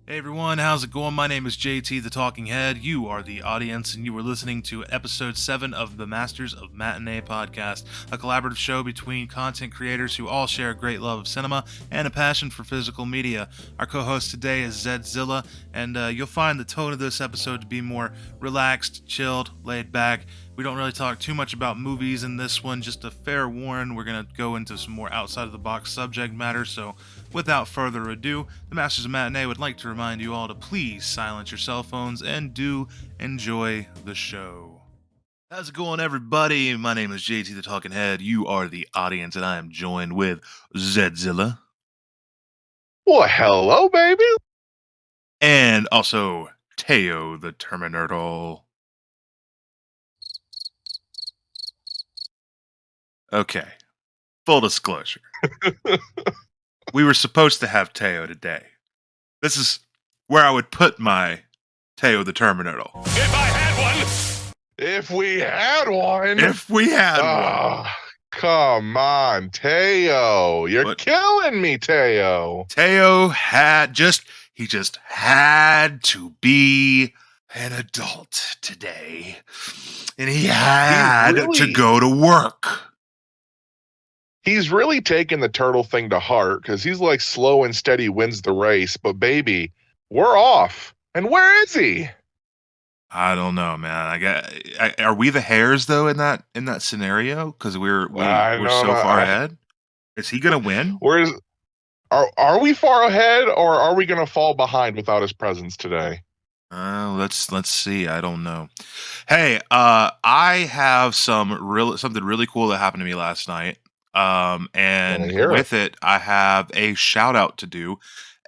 Hey everyone, how's it going? My name is JT the Talking Head. You are the audience, and you are listening to episode 7 of the Masters of Matinee podcast, a collaborative show between content creators who all share a great love of cinema and a passion for physical media. Our co host today is Zedzilla, and you'll find the tone of this episode to be more relaxed, chilled, laid back. We don't really talk too much about movies in this one, just a fair warning. We're going to go into some more outside of the box subject matter, so without further ado, the Masters of Matinee would like to remind you all to please silence your cell phones and do enjoy the show. How's it going, everybody? My name is JT the Talking Head. You are the audience, and I am joined with Zedzilla. Well, hello, baby. And also Teo the Terminator. Okay, full disclosure. We were supposed to have Teo today. This is where I would put my Teo the Terminator. If I had one. If we had one. If we had one. Come on, Teo. You're killing me, Teo. Teo he just had to be an adult today. And he had to go to work. He's really taking the turtle thing to heart because he's like slow and steady wins the race. But baby, we're off. And where is he? I don't know, man. Are we the hares though in that scenario? Because we're so far ahead. Is he gonna win? Are we far ahead, or are we gonna fall behind without his presence today? Let's see. I don't know. Hey, I have something really cool that happened to me last night. And with it, I have a shout out to do.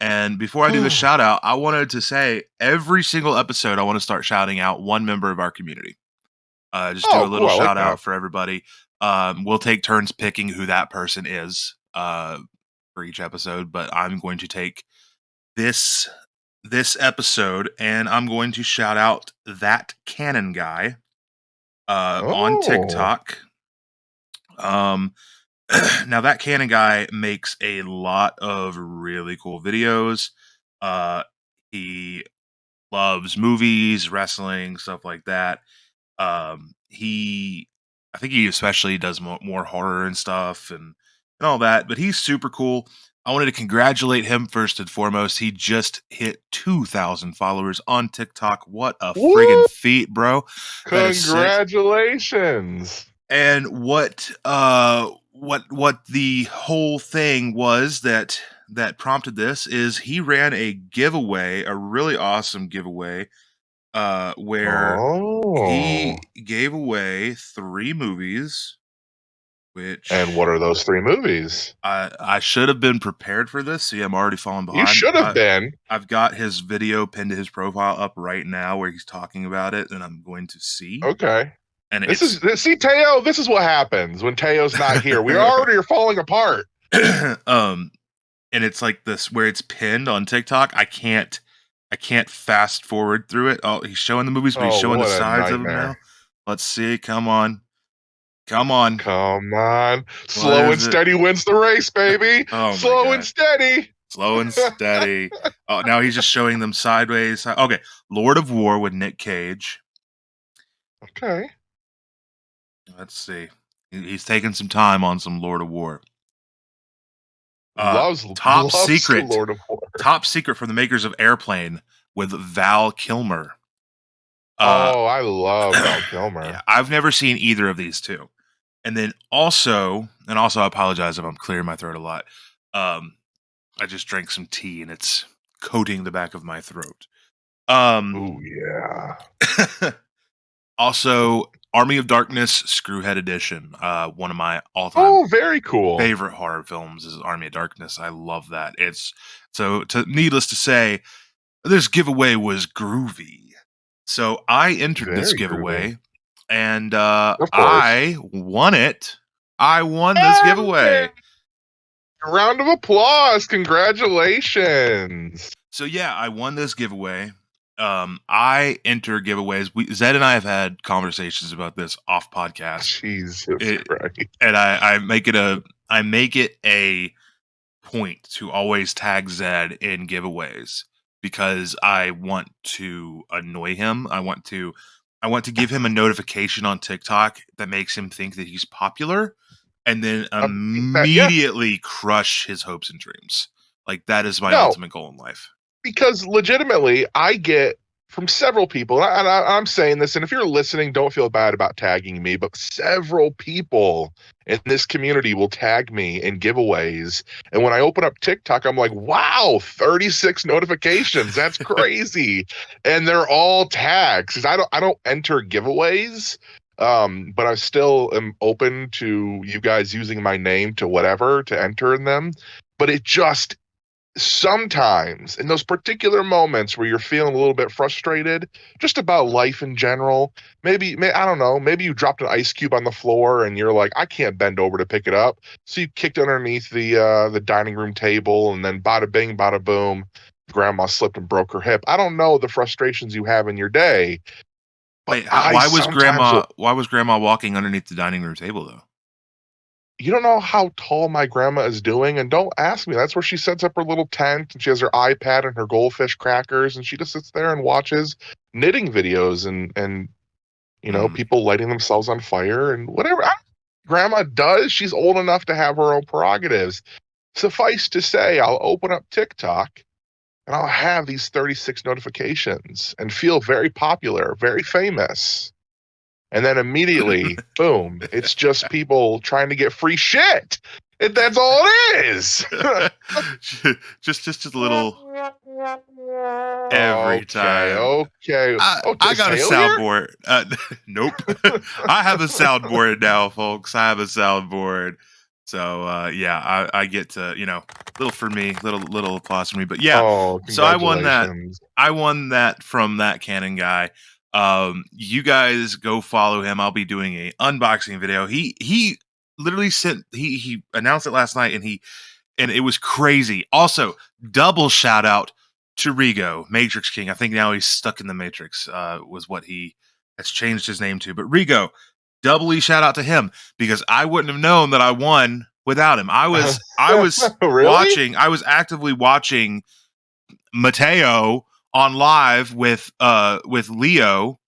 And before I do the shout out, I wanted to say every single episode, I want to start shouting out one member of our community. Just do a little shout out for everybody. We'll take turns picking who that person is for each episode, but I'm going to take this episode and I'm going to shout out that Canon guy on TikTok. Now that Canon guy makes a lot of really cool videos. He loves movies, wrestling, stuff like that. I think he especially does more horror and stuff and all that, but he's super cool. I wanted to congratulate him first and foremost. He just hit 2,000 followers on TikTok. What a friggin' feat, bro. Congratulations. And what the whole thing was that prompted this is he ran a giveaway, a really awesome giveaway, where he gave away 3 movies. And what are those 3 movies? I should have been prepared for this. See, I'm already falling behind. You should have been. I've got his video pinned to his profile up right now where he's talking about it, and I'm going to see. Okay. And see, Teo, this is what happens when Teo's not here. We already are falling apart. And it's like this where it's pinned on TikTok. I can't fast forward through it. Oh, he's showing the movies, but he's showing the sides of them now. Let's see. Come on. Slow and steady wins the race, baby. Slow and steady. Slow and steady. Oh, now he's just showing them sideways. Okay. Lord of War with Nick Cage. Okay. Let's see. He's taking some time on some Lord of War. Top secret Lord of War. Top secret from the makers of Airplane with Val Kilmer. I love Val Kilmer. Yeah, I've never seen either of these two. And then also I apologize if I'm clearing my throat a lot. I just drank some tea and it's coating the back of my throat. Oh yeah. Also, Army of Darkness Screwhead Edition. One of my all-time very cool favorite horror films is Army of Darkness. I love that. Needless to say, this giveaway was groovy. So I entered this giveaway, and I won it. I won this giveaway. A round of applause! Congratulations! So yeah, I won this giveaway. I enter giveaways. Zed and I have had conversations about this off podcast. Jesus Christ! And I make it a point to always tag Zed in giveaways because I want to annoy him. I want to give him a notification on TikTok that makes him think that he's popular, and then Yeah, immediately crush his hopes and dreams. Like, that is my no, ultimate goal in life. because legitimately, I get from several people, and I'm saying this, and if you're listening, don't feel bad about tagging me, but several people in this community will tag me in giveaways. And when I open up TikTok, I'm like, wow, 36 notifications. That's crazy. And they're all tags. 'Cause I don't enter giveaways. But I still am open to you guys using my name to whatever to enter in them. But it just sometimes in those particular moments where you're feeling a little bit frustrated just about life in general, I don't know, maybe you dropped an ice cube on the floor and you're like, I can't bend over to pick it up, so you kicked underneath the dining room table, and then bada bing bada boom, grandma slipped and broke her hip. I don't know the frustrations you have in your day, but Wait, I sometimes will. why was grandma walking underneath the dining room table though? You don't know how tall my grandma is doing, and don't ask me. That's where she sets up her little tent, and she has her iPad and her goldfish crackers, and she just sits there and watches knitting videos and Mm. people lighting themselves on fire and whatever. Grandma does. She's old enough to have her own prerogatives. Suffice to say, I'll open up TikTok and I'll have these 36 notifications and feel very popular, very famous. And then immediately, boom, it's just people trying to get free shit. That's all it is. just a little every Okay, time. okay. Oh, I got a failure? soundboard. Nope. I have a soundboard now, folks. I have a soundboard. So yeah, I get to, little for me, little applause for me. But yeah, Oh, so I won that. congratulations. I won that from that Canon guy. You guys go follow him. I'll be doing a unboxing video. He literally sent he announced it last night, and it was crazy. Also, double shout out to Rigo, Matrix King. I think now he's stuck in the Matrix, was what he has changed his name to. But Rigo, doubly shout out to him, because I wouldn't have known that I won without him. I was Really? watching, I was actively watching Mateo on live with Leo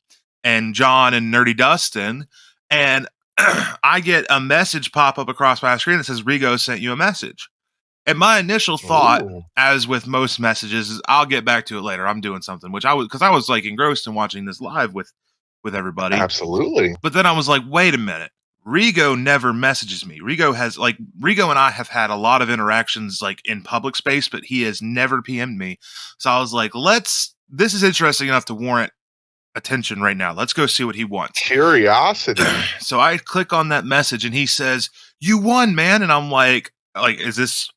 and John and Nerdy Dustin, and I get a message pop up across my screen that says Rigo sent you a message. And my initial thought, Ooh, as with most messages, is I'll get back to it later. I'm doing something, which because I was like engrossed in watching this live with everybody. absolutely. But then I was like, wait a minute. Rigo never messages me. Rigo and I have had a lot of interactions like in public space, but he has never PM'd me. So I was like, this is interesting enough to warrant attention right now. Let's go see what he wants. Curiosity. So I click on that message and he says, "You won, man." And I'm like,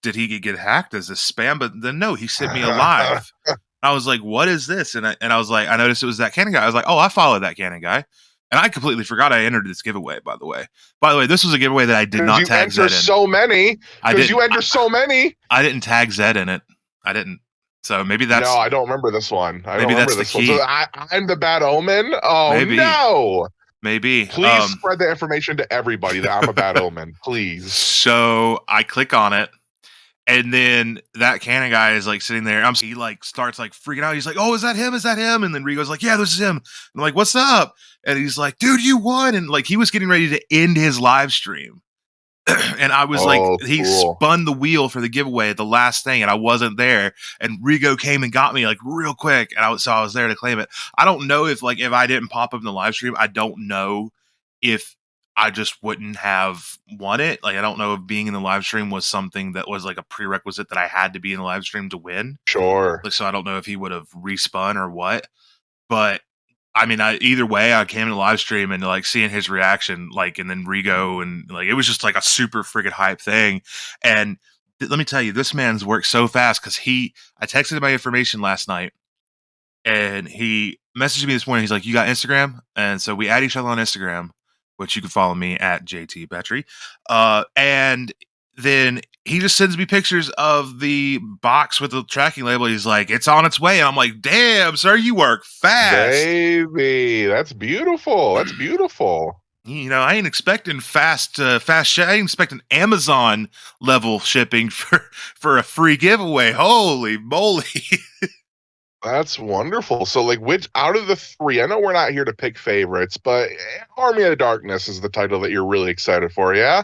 did he get hacked? Is this spam? But then no, he sent me a live. I was like, what is this? And I was like, I noticed it was that Canon guy. I was like, oh, I follow that Canon guy. And I completely forgot I entered this giveaway, by the way. By the way, this was a giveaway that I did Because not you tag enter Zed in. so many. I Because you didn't enter so many. I didn't tag Zed in it. I didn't. So No, I don't remember this one. I don't maybe remember that's the this one. So key. I'm the bad omen? Oh, Maybe. no. Maybe. Please spread the information to everybody that I'm a bad omen. Please. So I click on it. And then that Canon guy is like sitting there. He like starts like freaking out. He's like, "Oh, is that him? Is that him?" And then Rigo's like, "Yeah, this is him." I'm like, "What's up?" And he's like, "Dude, you won!" And like he was getting ready to end his live stream, and I was like, Oh, he cool. spun the wheel for the giveaway at the last thing, and I wasn't there. And Rigo came and got me like real quick, and I was there to claim it. I don't know if I didn't pop up in the live stream, I don't know if I just wouldn't have won it. Like, I don't know if being in the live stream was something that was like a prerequisite that I had to be in the live stream to win. Sure. Like, so I don't know if he would have respun or what. But I mean, either way, I came to the live stream and like seeing his reaction, like, and then Rigo, and like it was just like a super friggin' hype thing. And let me tell you, this man's worked so fast because I texted him my information last night, and he messaged me this morning. He's like, "You got Instagram?" And so we add each other on Instagram, which you can follow me at JT Petrie. And then he just sends me pictures of the box with the tracking label. He's like, "It's on its way." And I'm like, "Damn, sir, you work fast." Baby, that's beautiful. That's beautiful. I ain't expecting fast shit. I ain't expecting Amazon level shipping for a free giveaway. Holy moly. That's wonderful. So, like, which out of the three? I know we're not here to pick favorites, but Army of the Darkness is the title that you're really excited for. Yeah.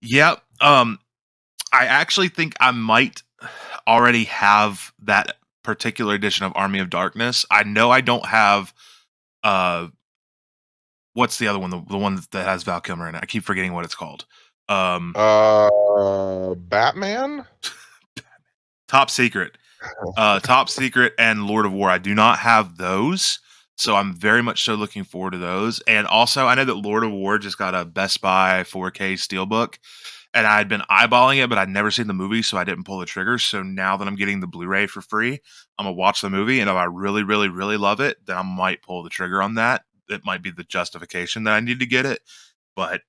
Yep. I actually think I might already have that particular edition of Army of Darkness. I know I don't have uh what's the other one? The one that has Val Kilmer in it. I keep forgetting what it's called. Um Batman. Top Secret. Top Secret and Lord of War. I do not have those. So I'm very much so looking forward to those. And also I know that Lord of War just got a Best Buy 4K Steelbook. And I had been eyeballing it, but I'd never seen the movie, so I didn't pull the trigger. So now that I'm getting the Blu-ray for free, I'm gonna watch the movie, and if I really, really, really love it, then I might pull the trigger on that. It might be the justification that I need to get it, but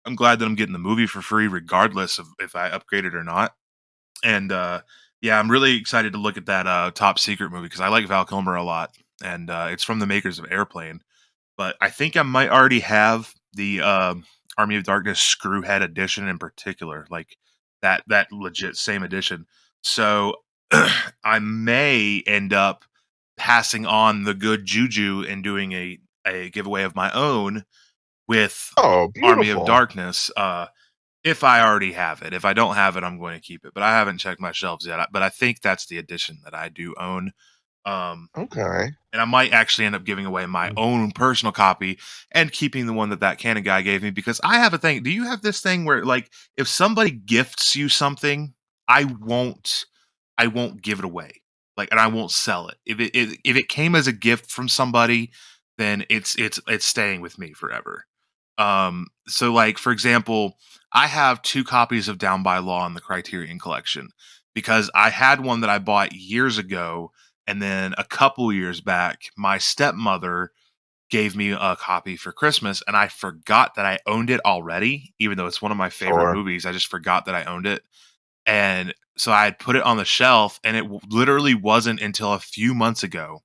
I'm glad that I'm getting the movie for free, regardless of if I upgrade it or not. And yeah, I'm really excited to look at that Top Secret movie because I like Val Kilmer a lot, and it's from the makers of Airplane. But I think I might already have the Army of Darkness Screwhead edition in particular, like that legit same edition. So I may end up passing on the good juju and doing a giveaway of my own with Oh, Army of beautiful. Darkness. If I already have it, if I don't have it, I'm going to keep it. But I haven't checked my shelves yet. But I think that's the edition that I do own. Um, Okay. and I might actually end up giving away my own personal copy and keeping the one that Canon guy gave me because I have a thing. Do you have this thing where like if somebody gifts you something, I won't I won't give it away. Like and I won't sell it. If it came as a gift from somebody, then it's staying with me forever. So like for example, I have 2 copies of Down by Law in the Criterion collection because I had one that I bought years ago and then a couple years back, my stepmother gave me a copy for Christmas, and I forgot that I owned it already, even though it's one of my favorite Sure. movies. I just forgot that I owned it. And so I had put it on the shelf, and it literally wasn't until a few months ago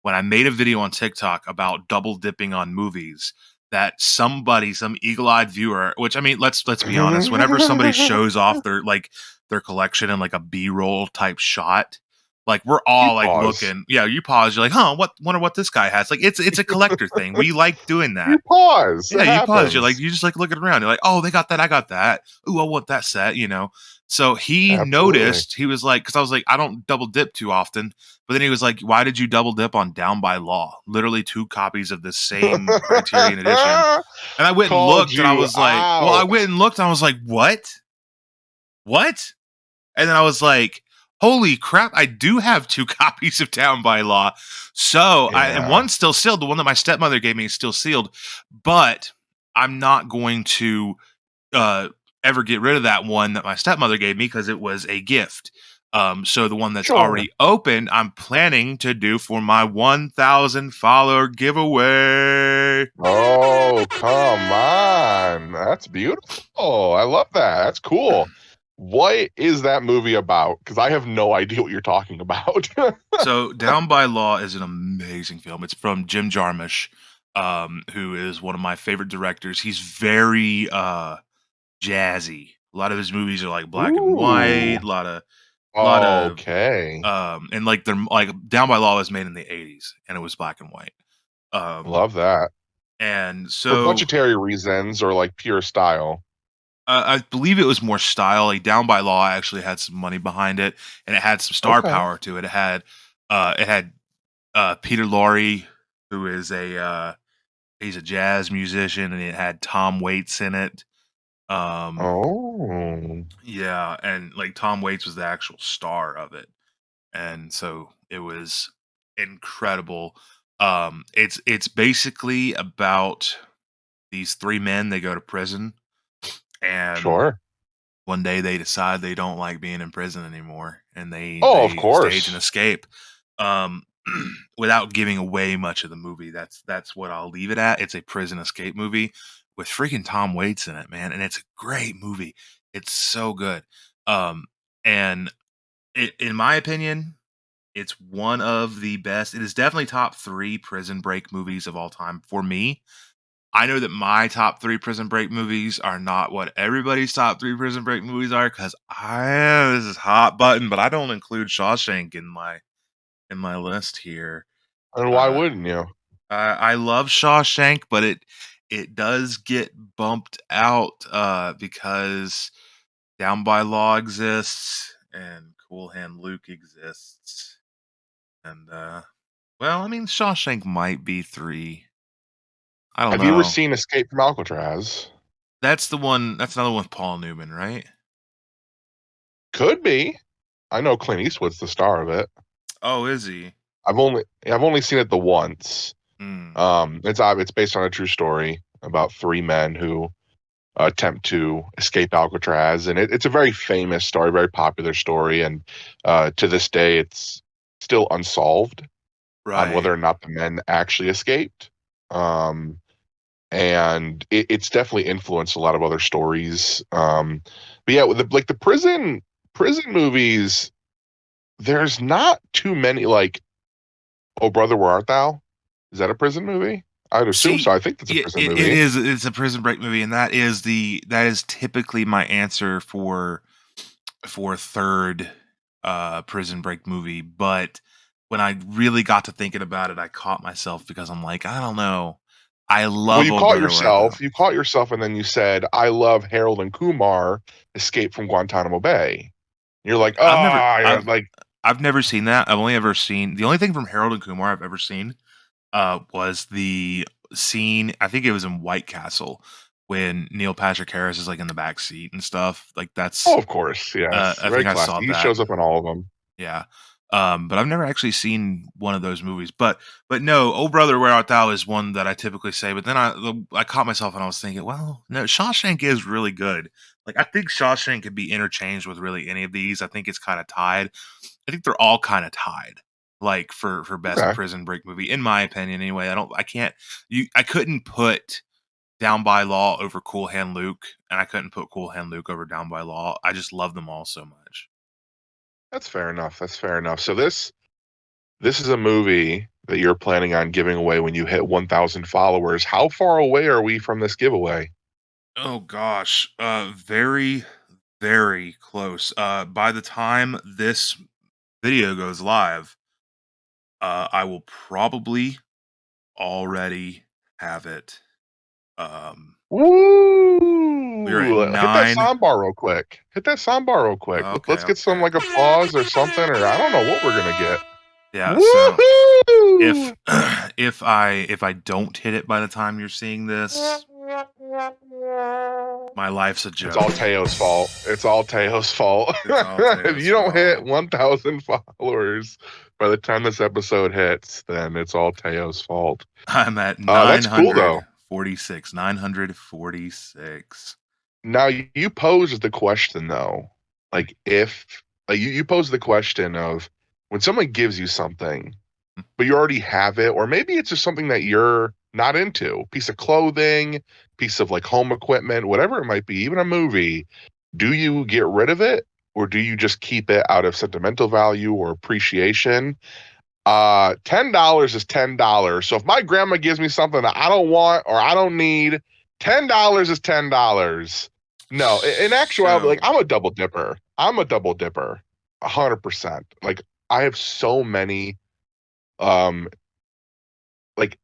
when I made a video on TikTok about double dipping on movies that somebody, some eagle-eyed viewer, which I mean, let's be honest, whenever somebody shows off their collection in like a B-roll type shot, like we're You all like pause. looking, yeah, you pause, you're like, huh, what wonder what this guy has. Like it's a collector thing. We like doing You that. pause. Yeah, It you pause. You're like, happens. you just like looking around. You're like, oh, they got that. I got that. Ooh, I want that set, you know? So he Absolutely. noticed, he was like, because I was like, I don't double dip too often. But then he was like, why did you double dip on Down by Law? Literally 2 copies of the same Criterion edition. And I went and Called looked and I you was like, well, I out. went and looked and I was like, what? What? And then I was like, holy crap, I do have 2 copies of Down by Law. So and Yeah. one's still sealed. The one that my stepmother gave me is still sealed. But I'm not going to uh, ever get rid of that one that my stepmother gave me because it was a gift. So the one that's Sure. already open, I'm planning to do for my 1,000 follower giveaway. Oh, come on. That's beautiful. I love that. That's cool. What is that movie about? Because I have no idea what you're talking about. So Down by Law is an amazing film. It's from Jim Jarmusch, who is one of my favorite directors. He's very jazzy. A lot of his movies are like black and Ooh. white. A lot of Okay. and like they're like Down by Law was made in the 80s and it was black and white. Um, Love that. and For so budgetary reasons or like pure style. I believe it was more style. Like Down by Law actually had some money behind it, and it had some star Okay. power to it. It had Peter Lorre, who is he's a jazz musician, and it had Tom Waits in it. Um, Oh. yeah, and like Tom Waits was the actual star of it, and so it was incredible. It's basically about these 3 men. They go to prison, and Sure. one day they decide they don't like being in prison anymore, and they Oh, of they stage an course. escape. Um, without giving away much of the movie, that's what I'll leave it at. It's a prison escape movie with freaking Tom Waits in it, man, and it's a great movie. It's so good. Um, and in my opinion, it's one of the best. It is definitely top 3 prison break movies of all time for me. I know that my top 3 Prison Break movies are not what everybody's top 3 Prison Break movies are because I this is hot button, but I don't include Shawshank in my in my list here. And why Uh, wouldn't you? I love Shawshank, but it does get bumped out because Down by Law exists and Cool Hand Luke exists, and well, I mean, Shawshank might be three. I don't Have you ever know. seen Escape from Alcatraz? That's the one. That's another one with Paul Newman, right? Could be. I know Clint Eastwood's the star of it. Oh, is he? I've only seen it the once. Hmm. It's based on a true story about three men who attempt to escape Alcatraz, and it's a very famous story, very popular story, and to this day, it's still unsolved on Right. whether or not the men actually escaped. Um, and it's definitely influenced a lot of other stories. But yeah, with the prison movies, there's not too many. Like, Oh Brother, Where Art Thou? Is that a prison movie? I'd assume so. See, I think that's a prison it movie. is. It's a Prison Break movie, and that is typically my answer for third Prison Break movie. But when I really got to thinking about it, I caught myself because I'm like, I don't know. I Well, love Oh Brother, Where Art Thou. you caught yourself, and then you said, "I love Harold and Kumar Escape from Guantanamo Bay." You're like, I've never, "Ah, I've, like, I've never seen that. I've only ever seen the only thing from Harold and Kumar I've ever seen was the scene. I think it was in White Castle when Neil Patrick Harris is like in the back seat and stuff. Like oh, that's. of course, yes, I very think I classy." saw He that. shows up in all of them. Yeah. But I've never actually seen one of those movies. But no, Oh Brother, Where Art Thou is one that I typically say. But then I caught myself and I was thinking, well, no, Shawshank is really good. Like I think Shawshank could be interchanged with really any of these. I think it's kind of tied. I think they're all kind of tied. Like for best Okay, prison break movie, in my opinion. Anyway, I can't. I couldn't put Down by Law over Cool Hand Luke, and I couldn't put Cool Hand Luke over Down by Law. I just love them all so much. that's fair enough. That's fair enough. So this is a movie that you're planning on giving away when you hit 1,000 followers. How far away are we from this giveaway? Oh gosh, very, very close. By the time this video goes live, I will probably already have it. Um, we're at Woo! Hit that 9. soundbar real quick. Hit that soundbar real quick. Okay, Let's get some okay. like applause or something, or I don't know what we're gonna get. Yeah, so if Woohoo! if I don't hit it by the time you're seeing this, my life's a It's all joke. Teo's fault. It's all Teo's fault. It's all If Teo's you don't hit fault. 1,000 followers by the time this episode hits, then it's all Teo's fault. I'm at That's cool though. 946. 946. Now you posed the question though, like if like you posed the question of when someone gives you something, but you already have it, or maybe it's just something that you're not into, piece of clothing, piece of like home equipment, whatever it might be, even a movie. Do you get rid of it, or do you just keep it out of sentimental value or appreciation? $10 is $10. So if my grandma gives me something that I don't want or I don't need, $10 is $10. No, in actuality, like So, I'm a double dipper. I'm a double dipper, 100%. Like I have so many, um, like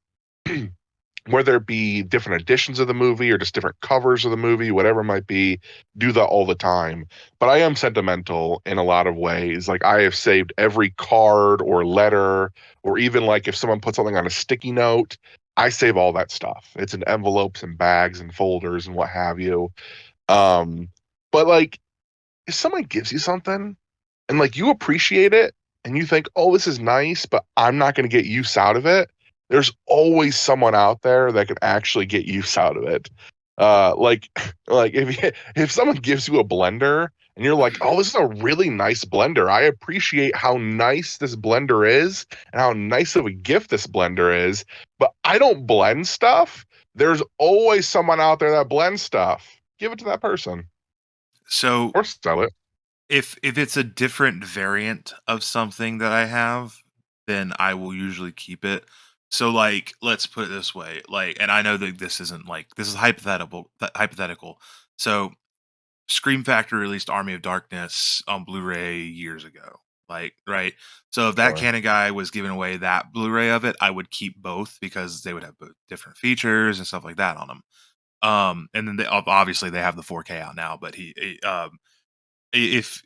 whether it be different editions of the movie or just different covers of the movie, whatever it might be, do that all the time. But I am sentimental in a lot of ways. Like I have saved every card or letter, or even like if someone puts something on a sticky note, I save all that stuff. It's in envelopes and bags and folders and what have you. Um, but like if someone gives you something and like you appreciate it and you think, oh, this is nice, but I'm not going to get use out of it, there's always someone out there that can actually get use out of it. Like, like if someone gives you a blender and you're like, oh, this is a really nice blender. I appreciate how nice this blender is and how nice of a gift this blender is, but I don't blend stuff. There's always someone out there that blends stuff. Give it to that person so or sell it. if it's a different variant of something that I have, then I will usually keep it. So like, let's put it this way, like, and I know that this isn't like this is hypothetical. So Scream Factory released Army of Darkness on Blu-ray years ago. Like, right? So if that Sure. Canon guy was giving away that Blu-ray of it, I would keep both because they would have both different features and stuff like that on them. And then obviously they have the 4K out now, but if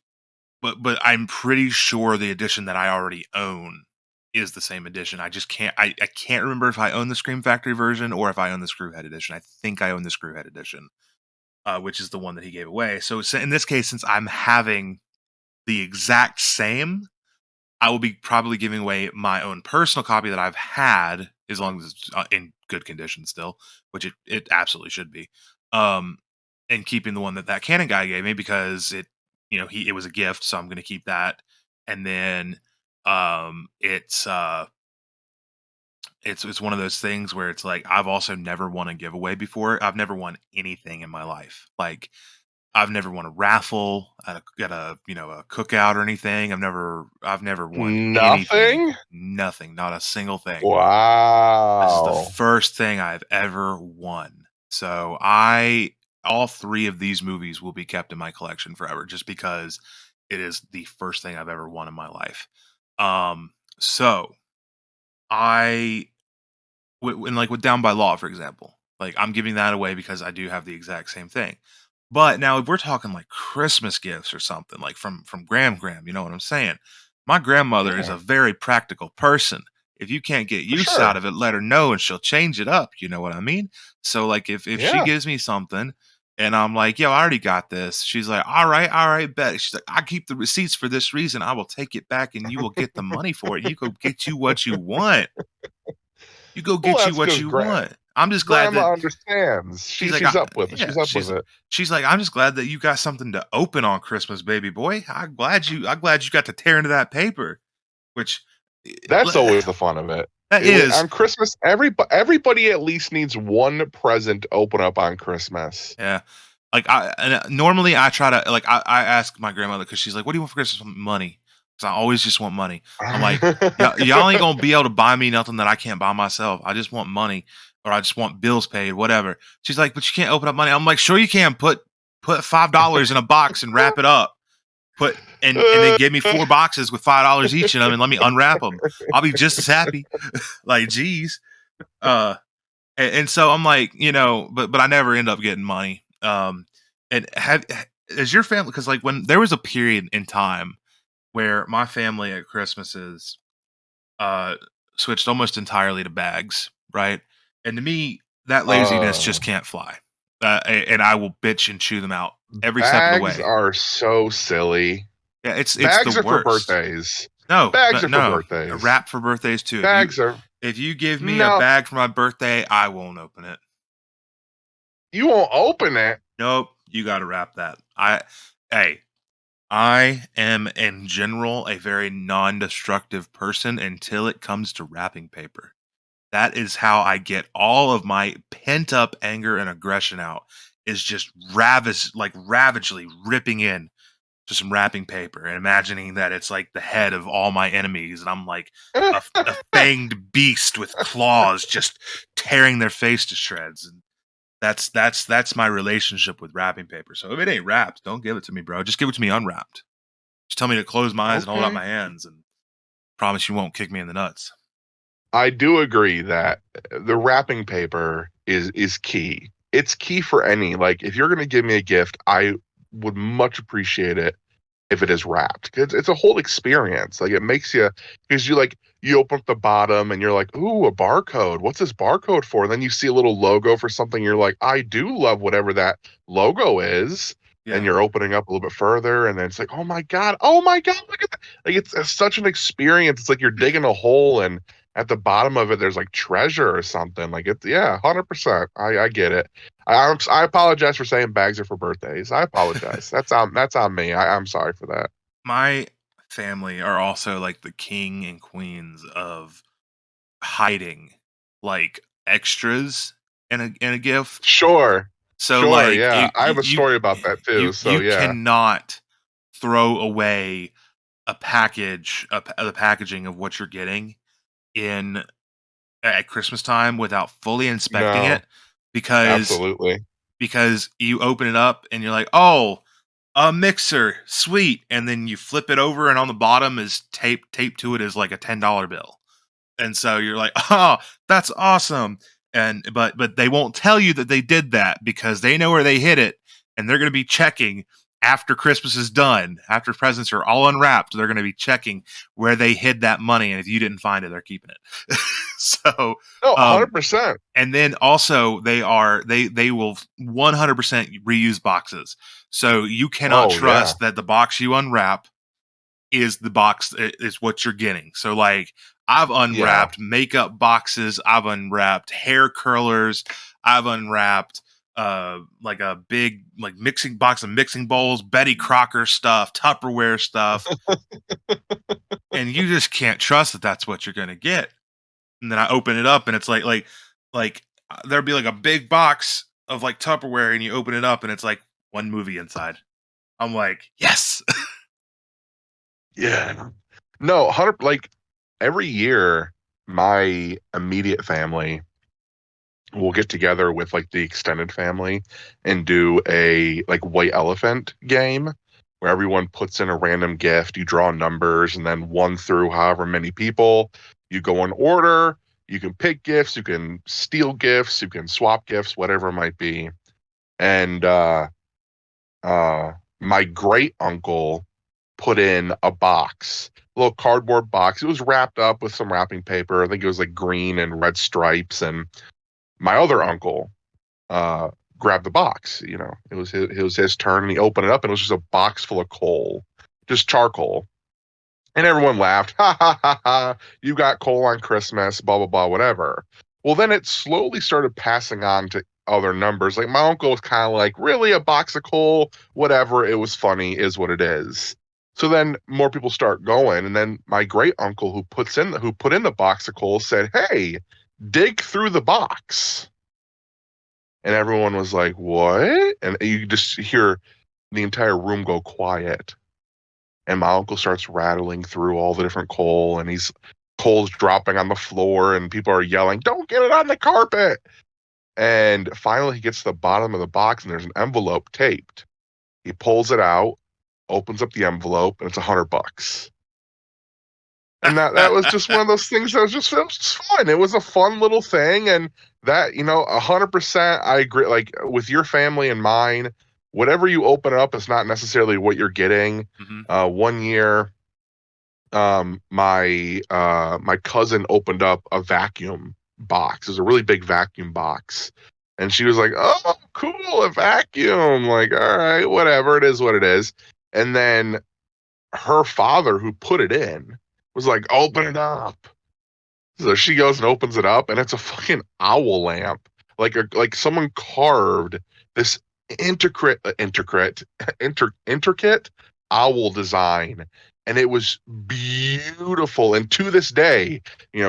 but I'm pretty sure the edition that I already own is the same edition. I just I can't remember if I own the Scream Factory version or if I own the Screwhead edition. I think I own the Screwhead edition, which is the one that he gave away. So in this case, since I'm having the exact same, I will be probably giving away my own personal copy that I've had, as long as it's in good condition still, which it absolutely should be. Um, and keeping the one that that Canon guy gave me because it was a gift, so I'm going to keep that. And then it's it's one of those things where it's like I've also never won a giveaway before. I've never won anything in my life. Like I've never won a raffle at a a cookout or anything. I've never won anything. Nothing? Nothing, not a single thing. This is the Wow. first thing I've ever won. So all three of these movies will be kept in my collection forever just because it is the first thing I've ever won in my life. So I and like with Down by Law, for example, like I'm giving that away because I do have the exact same thing. But now if we're talking like Christmas gifts or something like from Graham, you know what I'm saying? My grandmother is Yeah, a very practical person. If you can't get for use out sure. of it, let her know and she'll change it up. You know what I mean? So like if she Yeah. gives me something and I'm like, yo, I already got this. She's like, all right, bet. She's like, I keep the receipts for this reason. I will take it back and you will get the money for it. You go get you what you want. You go Well, get you that's what because you want. I'm just glad that grandma understands. she's like, She's up with it. yeah, She's up with it. she's like, I'm just glad that you got something to open on Christmas, baby boy. I'm glad you got to tear into that paper, which That's always the fun of it. that is, On Christmas, everybody at least needs one present to open up on Christmas. yeah. Like normally I try to like I ask my grandmother because she's like, what do you want for Christmas? Money. Because I always just want money. I'm like, y'all ain't gonna be able to buy me nothing that I can't buy myself. I just want money, or I just want bills paid, whatever. She's like, but you can't open up money. I'm like, sure you can. Put $5 in a box and wrap it up. And then give me 4 boxes with $5 each in them and let me unwrap them. I'll be just as happy. Like, geez. And so I'm like, but I never end up getting money. And is your family, because like when there was a period in time where my family at Christmases uh switched almost entirely to bags, right? And to me, that laziness uh, just can't fly. And I will bitch and chew them out every step of the Bags way. are so silly. Yeah, it's the Bags are for worst. birthdays. No, Bags no, are for no. A birthdays. wrap for birthdays too. Bags are If you give me a no. bag for my birthday, I won't open it. You won't open it. Nope, you got to wrap that. Hey, I am in general a very non-destructive person until it comes to wrapping paper. That is how I get all of my pent up anger and aggression out. Is just ravagely ripping in to some wrapping paper and imagining that it's like the head of all my enemies, and I'm like a fanged beast with claws just tearing their face to shreds. And that's my relationship with wrapping paper. So if it ain't wrapped, don't give it to me, bro. Just give it to me unwrapped. Just tell me to close my eyes and hold out Okay. my hands, and promise you won't kick me in the nuts. I do agree that the wrapping paper is key. It's key for any, like, if you're gonna give me a gift, I would much appreciate it if it is wrapped. 'Cause it's a whole experience. Like, it makes you, because you open up the bottom and you're like, ooh, a barcode. What's this barcode for? And then you see a little logo for something. You're like, I do love whatever that logo is. And Yeah. you're opening up a little bit further, and then it's like, oh my god, look at that! Like, it's such an experience. It's like you're digging a hole, and at the bottom of it, there's like treasure or something. Like, it's, yeah, 100%. I get it. I apologize for saying bags are for birthdays. I apologize. That's on me. I'm sorry for that. My family are also like the king and queens of hiding like extras in a gift. Sure. So Sure, like yeah. I have a story about that too. So you yeah. cannot throw away a package, the packaging of what you're getting in at Christmas time without fully inspecting No, it, because absolutely. you open it up and you're like, oh. a mixer, sweet. And then you flip it over, and on the bottom is taped to it is like a $10 bill. And so you're like, oh, that's awesome. And but they won't tell you that they did that because they know where they hid it, and they're going to be checking after Christmas is done, after presents are all unwrapped. They're going to be checking where they hid that money, and if you didn't find it, they're keeping it. So, No, um, 100%. and then also they will 100% reuse boxes. So you cannot Oh yeah. trust that the box you unwrap is the box is what you're getting. So like I've Yeah. unwrapped makeup boxes, I've unwrapped hair curlers, I've unwrapped like a big like mixing box of mixing bowls, Betty Crocker stuff, Tupperware stuff, and you just can't trust that that's what you're going to get. And then I open it up and it's like there'd be like a big box of like Tupperware and you open it up and it's like one movie inside. I'm like, "Yes." Yeah. No, 100 like every year my immediate family will get together with like the extended family and do a like white elephant game where everyone puts in a random gift, you draw numbers, and then one through however many people, you go in order, you can pick gifts, you can steal gifts, you can swap gifts, whatever it might be. And my great uncle put in a box, a little cardboard box. It was wrapped up with some wrapping paper. I think it was like green and red stripes. And my other uncle uh, grabbed the box. You know, it was his turn, and he opened it up, and it was just a box full of coal, just charcoal. And everyone laughed, ha ha ha ha! You got coal on Christmas, blah blah blah, whatever. Well, then it slowly started passing on to other numbers. Like my uncle was kind of like, really, a box of coal, whatever. It was funny, is what it is. So then more people start going, and then my great uncle who put in the box of coal said, "Hey, dig through the box." And everyone was like, "What?" And you just hear the entire room go quiet. And my uncle starts rattling through all the different coal, and coal's dropping on the floor, and people are yelling, "Don't get it on the carpet!" And finally, he gets to the bottom of the box, and there's an envelope taped. He pulls it out, opens up the envelope, and it's $100. And that was just one of those things that it was just fun. It was a fun little thing, and that 100%, I agree. Like with your family and mine, whatever you open up is not necessarily what you're getting. Mhm. One year, my cousin opened up a vacuum box. It was a really big vacuum box, and she was like, "Oh, cool, a vacuum!" Like, all right, whatever, it is what it is. And then her father, who put it in, was like, "Open it up." So she goes and opens it up, and it's a fucking owl lamp. Like someone carved this intricate owl design, and it was beautiful. And to this day,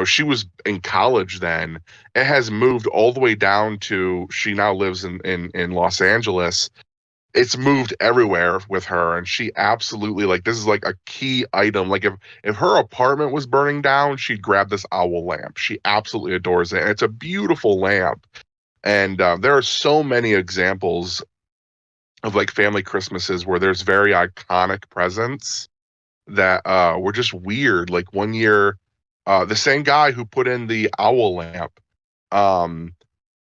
she was in college then. It has moved all the way down to, she now lives in Los Angeles. It's moved everywhere with her, and she absolutely, like, this is like a key item. Like if her apartment was burning down, she'd grab this owl lamp. She absolutely adores it, and it's a beautiful lamp. And there are so many examples of like family Christmases where there's very iconic presents that were just weird. Like one year, the same guy who put in the owl lamp, um,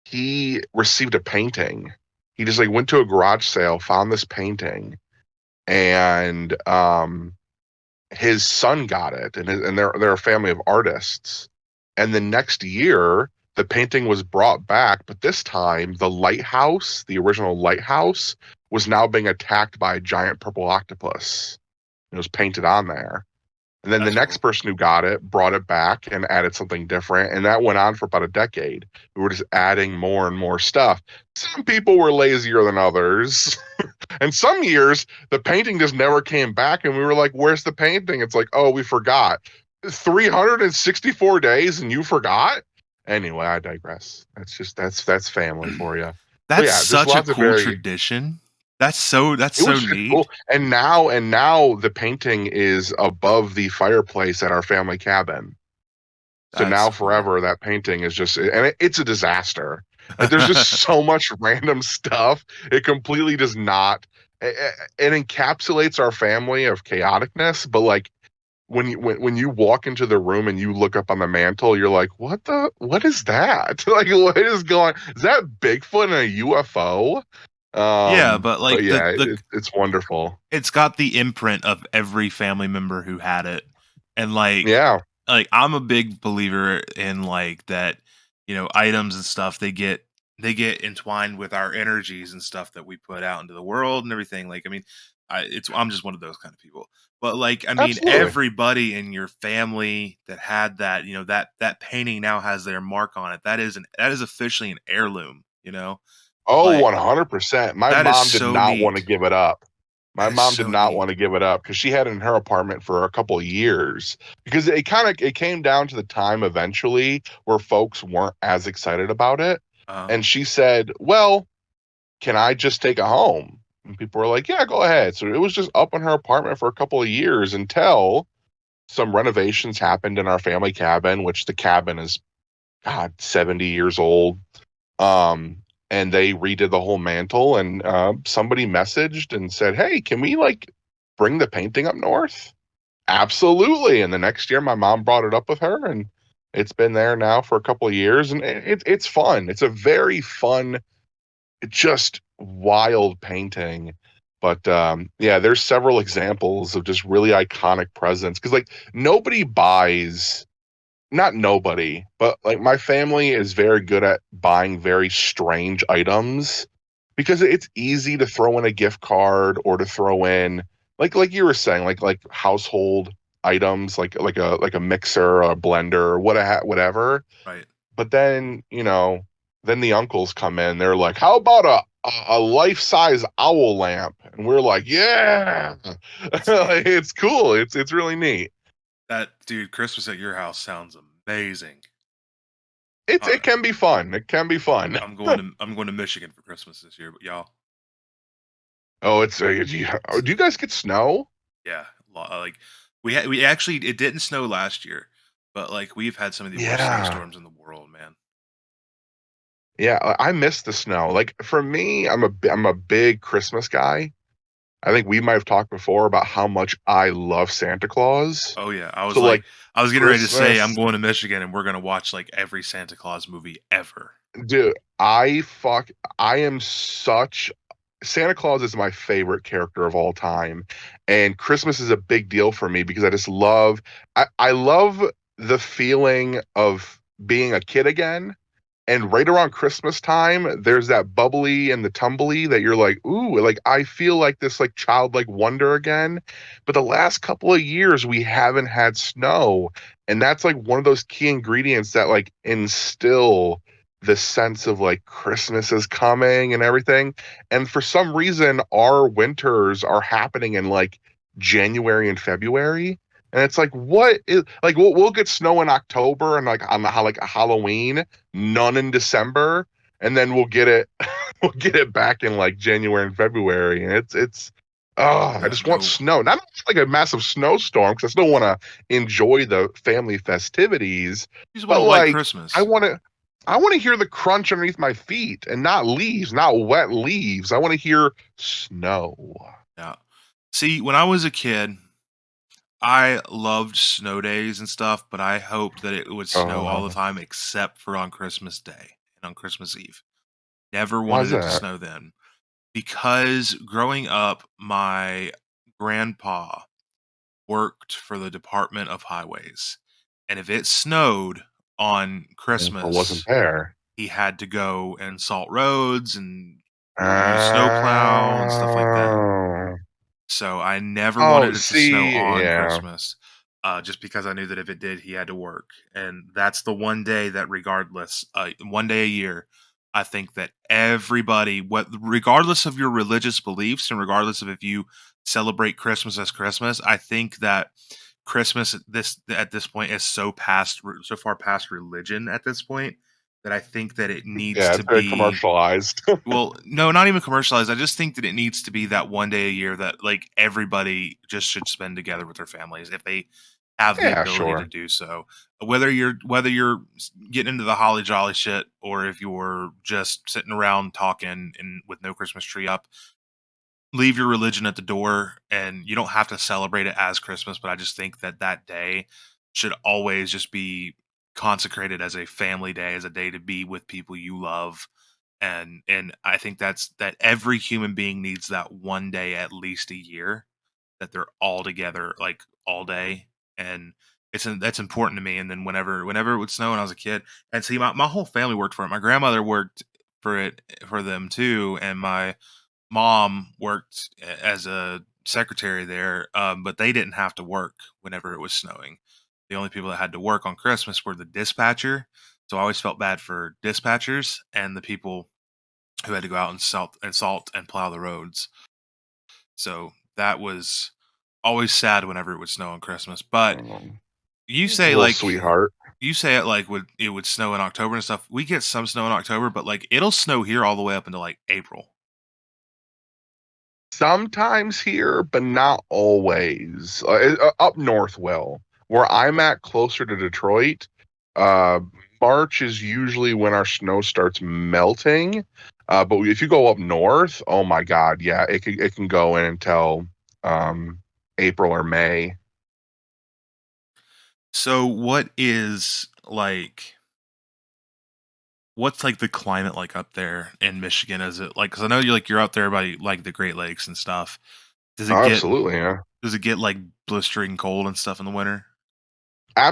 he received a painting. He just like went to a garage sale, found this painting, and his son got it, and they're a family of artists. And the next year, the painting was brought back, but this time the lighthouse, the original lighthouse, was now being attacked by a giant purple octopus. It was painted on there. And then the That's next cool. person who got it brought it back and added something different. And that went on for about a decade. We were just adding more and more stuff. Some people were lazier than others. And some years, the painting just never came back. And we were like, where's the painting? It's like, oh, we forgot. 364 days and you forgot? Anyway, I digress. That's family for you. But That's yeah, just such a lots of cool very, tradition. That's it so was just cool. neat. And now the painting is above the fireplace at our family cabin. So That's now cool. forever that painting is just, and it's a disaster. Like there's just so much random stuff. It completely does not it encapsulates our family of chaoticness, but like when you walk into the room and you look up on the mantle, you're like, what is that? Like, what is going? Is that Bigfoot and a UFO? Yeah, but But like yeah, the it's wonderful. it's got the imprint of every family member who had it. And Yeah, I'm a big believer in like that, items and stuff they get entwined with our energies and stuff that we put out into the world and everything. Like I mean, I'm just one of those kind of people. But like I mean, absolutely. everybody in your family that had that, that painting now has their mark on it. That is officially an heirloom. Oh, Like 100%. My that is mom did so not want to neat. give it up. My That is mom did so not want neat. to give it up because she had it in her apartment for a couple of years because it came down to the time eventually where folks weren't as excited about it. Uh, And she said, "Well, can I just take it home?" And people were like, "Yeah, go ahead." So it was just up in her apartment for a couple of years until some renovations happened in our family cabin, which the cabin is, God, 70 years old. Um, and they redid the whole mantle, and somebody messaged and said, "Hey, can we like bring the painting up north?" Absolutely. And the next year, my mom brought it up with her, and it's been there now for a couple of years, and it's fun. It's a very fun, just wild painting. But yeah, there's several examples of just really iconic presents because like nobody buys, not nobody, but like my family is very good at buying very strange items because it's easy to throw in a gift card or to throw in like you were saying like household items like a mixer, a blender, or whatever. right. But then, then the uncles come in, they're like, "How about a life-size owl lamp?" And we're like, "Yeah." That's neat. Like, it's cool. It's really neat. That dude, Christmas at your house sounds amazing. It can be fun. It can be fun. I'm going to Michigan for Christmas this year, but y'all, Oh, do you guys get snow? yeah, like we actually it didn't snow last year, but like we've had some of the worst Yeah. snowstorms in the world, man. Yeah, I miss the snow. Like for me, I'm a big Christmas guy. I think we might have talked before about how much I love Santa Claus. Oh yeah, So like I was getting ready to say I'm Christmas, going to Michigan and we're gonna watch like every Santa Claus movie ever. dude, I am such Santa Claus is my favorite character of all time. And Christmas is a big deal for me because I love the feeling of being a kid again. And right around Christmas time, there's that bubbly and the tumbly that you're like, ooh, like I feel like this like childlike wonder again. But the last couple of years we haven't had snow. And that's like one of those key ingredients that like instill the sense of like Christmas is coming and everything. And for some reason, our winters are happening in like January and February. And it's like, what is like we'll get snow in October and like on the like Halloween, none in December, and then we'll get it we'll get it back in like January and February. And it's oh, I Yeah, just want no, snow. Not like a massive snowstorm because I still want to enjoy the family festivities, you just want but a white like I Christmas. want to I want to hear the crunch underneath my feet and not leaves, not wet leaves. I want to hear snow. Yeah. See, when I was a kid, I loved snow days and stuff, but I hoped that it would snow all the Uh, time except for on Christmas Day and on Christmas Eve. Never why's wanted it to that? snow then because growing up, my grandpa worked for the Department of Highways. And if it snowed on I wasn't Christmas, there. he had to go and salt roads and use snowplow and stuff like that. Oh, So I never oh, wanted it to snow see, on yeah, Christmas, just because I knew that if it did, he had to work, and that's the one day that, regardless, one day a year, I think that everybody, regardless of your religious beliefs and regardless of if you celebrate Christmas as Christmas, I think that Christmas at this point is so far past religion at this point that I think that it needs yeah, to it's very be commercialized. well, no, not even commercialized. I just think that it needs to be that one day a year that like everybody just should spend together with their families if they have the Yeah, ability to sure. do so. Whether you're getting into the holly jolly shit or if you're just sitting around talking and with no Christmas tree up, leave your religion at the door, and you don't have to celebrate it as Christmas, but I just think that that day should always just be consecrated as a family day, as a day to be with people you love. And I think that every human being needs that one day at least a year that they're all together like all day. And that's important to me. And then whenever it would snow when I was a kid, and see, my whole family worked for it. My grandmother worked for it for them too, and my mom worked as a secretary there, but they didn't have to work whenever it was snowing. The only people that had to work on Christmas were the dispatcher. So I always felt bad for dispatchers and the people who had to go out and salt and plow the roads. So that was always sad whenever it would snow on Christmas. But Um, you say little like sweetheart. you say it would snow in October and stuff. We get some snow in October, but like it'll snow here all the way up into like April. Sometimes here, but not always. Up north, well, where I'm at, closer to Detroit, uh, March is usually when our snow starts melting. But if you go up north, oh my God, yeah, it can go in until um, April or May. So what's like the climate like up there in Michigan? Is it like, cuz I know you're out there by like the Great Lakes and stuff. Does it Oh, get absolutely, yeah. does it get like blistering cold and stuff in the winter?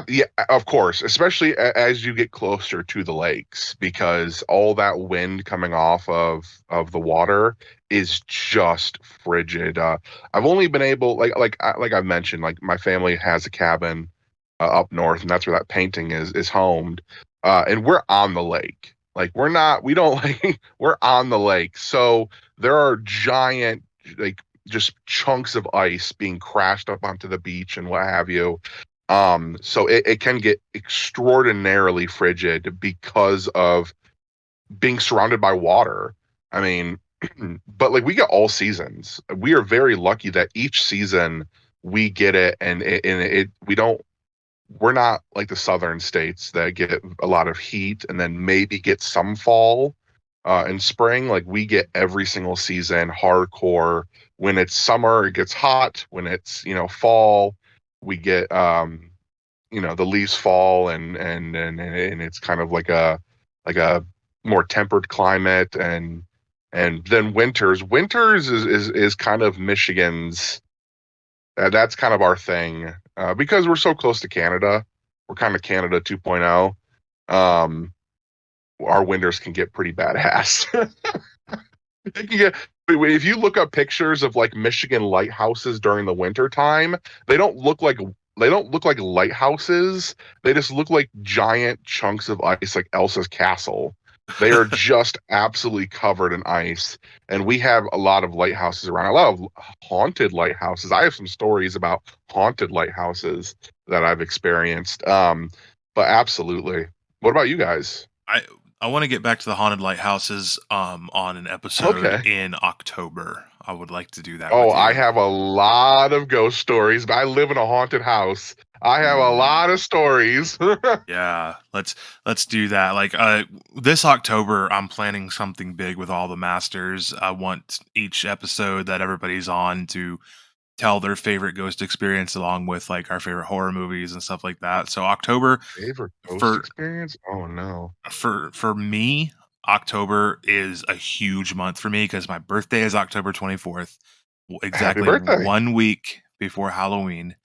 Yeah, of course, especially as you get closer to the lakes, because all that wind coming off of the water is just frigid. I've only been able, like I've mentioned, like my family has a cabin up north, and that's where that painting is homed. And we're on the lake. Like we don't like we're on the lake. So there are giant, like, just chunks of ice being crashed up onto the beach and what have you. So it can get extraordinarily frigid because of being surrounded by water. I mean, but like we get all seasons. We are very lucky that each season we get it, and we don't. We're not like the southern states that get a lot of heat and then maybe get some fall and spring. Like we get every single season hardcore. When it's summer, it gets hot. When it's fall, we get the leaves fall, and it's kind of like a more tempered climate. And then winters is kind of Michigan's. That's kind of our thing, because we're so close to Canada. We're kind of Canada 2.0. um our winters can get pretty badass. They can get, if you look up pictures of like Michigan lighthouses during the winter time, they don't look like they don't look like lighthouses. They just look like giant chunks of ice, like Elsa's castle. They are just absolutely covered in ice. And we have a lot of lighthouses around, a lot of haunted lighthouses. I have some stories about haunted lighthouses that I've experienced. But absolutely. What about you guys? I I want to get back to the haunted lighthouses on an episode Okay. in October. I would like to do that Oh, with I you. have a lot of ghost stories, but I live in a haunted house. I have a Ooh. lot of stories. Yeah, let's do that. Like this October I'm planning something big with all the masters. I want each episode that everybody's on to tell their favorite ghost experience along with like our favorite horror movies and stuff like that. So October Favorite ghost for experience? Oh no. for me, October is a huge month for me because my birthday is October 24th, Happy exactly birthday. 1 week before Halloween.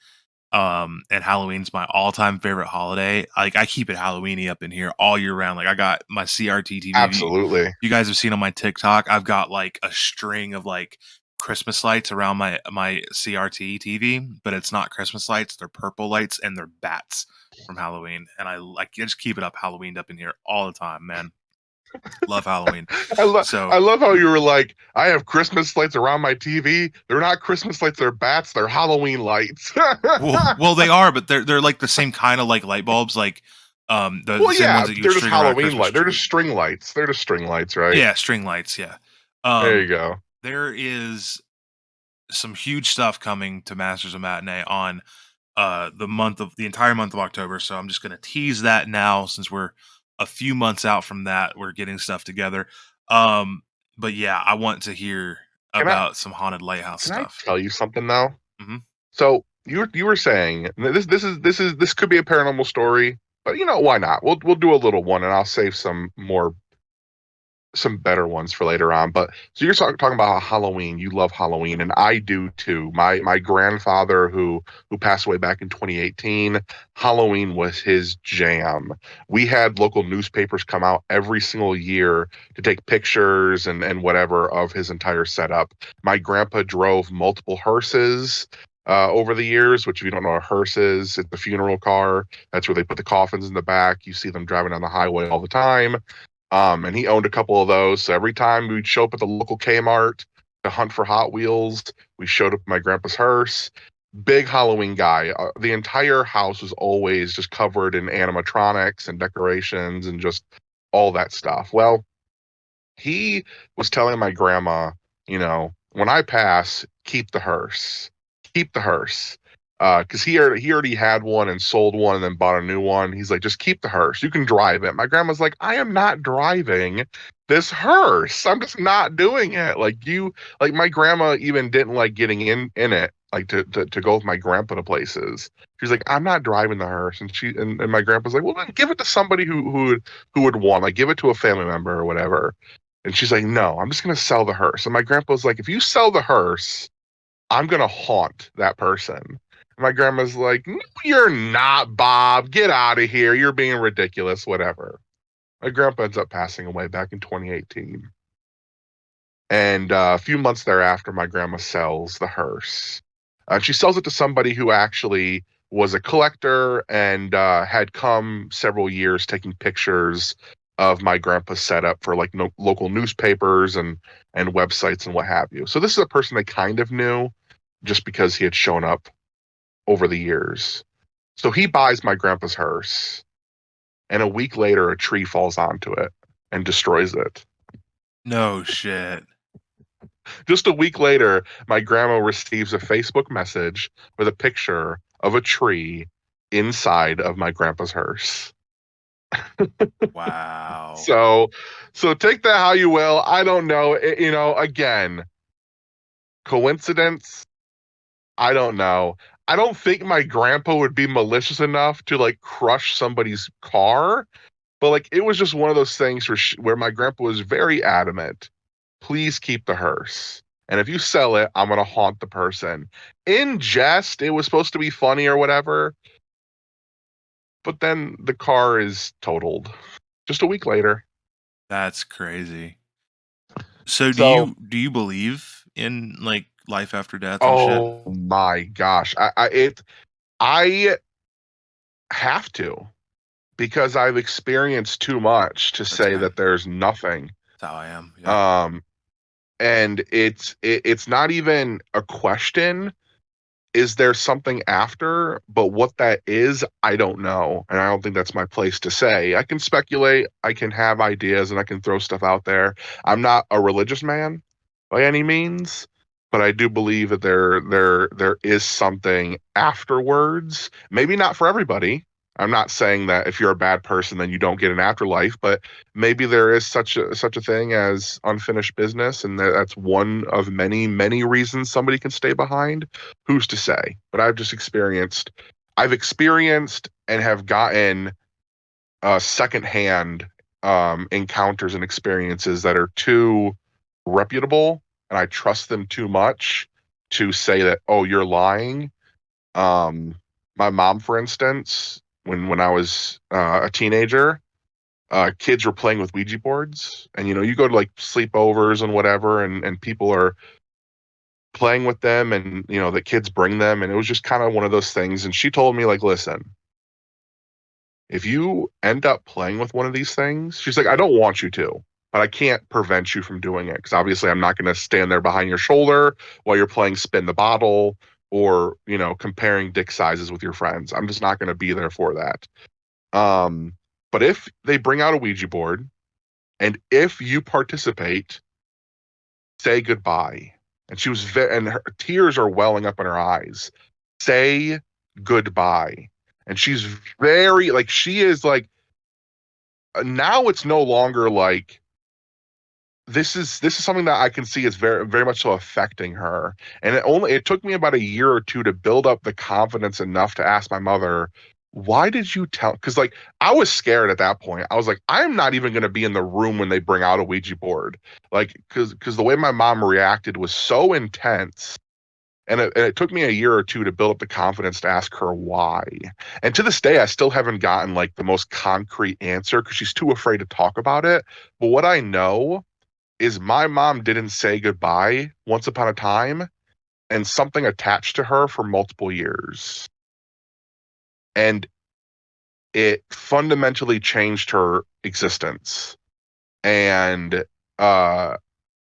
And Halloween's my all-time favorite holiday. Like I keep it Halloweeny up in here all year round. Like I got my CRT TV. Absolutely. You guys have seen on my TikTok, I've got like a string of like Christmas lights around my CRT TV, but it's not Christmas lights, they're purple lights and they're bats from Halloween. And I like just keep it up Halloweened up in here all the time, man. Love Halloween. I So love how you were like, I have Christmas lights around my TV. They're not Christmas lights, they're bats, they're Halloween lights. well, they are, but they're like the same kind of like light bulbs, like the Well, same yeah, ones that you would they're just string around a Halloween Christmas light. They're just tree. string lights. They're just string lights, right? Yeah, string lights. Yeah. There Um, you go. there is some huge stuff coming to Masters of Matinee on the entire month of October. So I'm just gonna tease that now since we're a few months out from that. We're getting stuff together. Um, but yeah, I want to hear Can I about some haunted lighthouse can I stuff. tell you something though? Hmm. So you were saying this could be a paranormal story, but why not? We'll do a little one, and I'll save some better ones for later on. But so you're talking about Halloween. You love Halloween, and I do too. My grandfather, who passed away back in 2018, Halloween was his jam. We had local newspapers come out every single year to take pictures and whatever of his entire setup. My grandpa drove multiple hearses. Over the years, which if you don't know what a hearse is, it's the funeral car. That's where they put the coffins in the back. You see them driving down the highway all the time. And he owned a couple of those. So every time we'd show up at the local Kmart to hunt for Hot Wheels, we showed up at my grandpa's hearse. Big Halloween guy. The entire house was always just covered in animatronics and decorations and just all that stuff. Well, he was telling my grandma, when I pass, keep the hearse, keep the hearse. Because he already had one and sold one and then bought a new one. He's like, just keep the hearse. You can drive it. My grandma's like, I am not driving this hearse. I'm just not doing it. Like my grandma even didn't like getting in it, like to go with my grandpa to places. She's like, I'm not driving the hearse. And my grandpa's like, well, then give it to somebody who would want, like, give it to a family member or whatever. And she's like, no, I'm just going to sell the hearse. And my grandpa's like, if you sell the hearse, I'm going to haunt that person. And my grandma's like, no, you're not, Bob. Get out of here. You're being ridiculous, whatever. My grandpa ends up passing away back in 2018. And a few months thereafter, my grandma sells the hearse. She sells it to somebody who actually was a collector and had come several years taking pictures of my grandpa's setup for like local newspapers and websites and what have you. So this is a person they kind of knew just because he had shown up over the years. So he buys my grandpa's hearse, and a week later, a tree falls onto it and destroys it. No shit. Just a week later, my grandma receives a Facebook message with a picture of a tree inside of my grandpa's hearse. Wow. So, so take that how you will. I don't know. Again, coincidence? I don't know. I don't think my grandpa would be malicious enough to like crush somebody's car, but like it was just one of those things where my grandpa was very adamant. Please keep the hearse. And if you sell it, I'm going to haunt the person. In jest, it was supposed to be funny or whatever. But then the car is totaled just a week later. That's crazy. So So, do you believe in like life after death and shit? oh my gosh. I have to because I've experienced too much to That's say fair. that there's nothing. That's how I am. Yeah. Um, and it's not even a question. Is there something after? But what that is, I don't know. And I don't think that's my place to say. I can speculate, I can have ideas, and I can throw stuff out there. I'm not a religious man by any means, but I do believe that there is something afterwards. Maybe not for everybody. I'm not saying that if you're a bad person then you don't get an afterlife, but maybe there is such a thing as unfinished business, and that's one of many reasons somebody can stay behind. Who's to say? But I've experienced and have gotten secondhand encounters and experiences that are too reputable, and I trust them too much to say that, oh, you're lying. Um, my mom, for instance, when I was a teenager, kids were playing with Ouija boards, and you go to like sleepovers and whatever, and people are playing with them, and the kids bring them, and it was just kind of one of those things. And she told me, like, listen, if you end up playing with one of these things, she's like, I don't want you to, but I can't prevent you from doing it because obviously I'm not going to stand there behind your shoulder while you're playing spin the bottle or comparing dick sizes with your friends. I'm just not going to be there for that. But if they bring out a Ouija board and if you participate, say goodbye. And she was and her tears are welling up in her eyes. Say goodbye. And she's very like she is like now it's no longer like this is something that I can see is very very much so affecting her. And it took me about a year or two to build up the confidence enough to ask my mother, why did you tell? Because like I was scared at that point. I was like, I'm not even going to be in the room when they bring out a Ouija board. Like because the way my mom reacted was so intense. And it took me a year or two to build up the confidence to ask her why. And to this day, I still haven't gotten like the most concrete answer because she's too afraid to talk about it. But what I know is my mom didn't say goodbye once upon a time, and something attached to her for multiple years. And it fundamentally changed her existence. And uh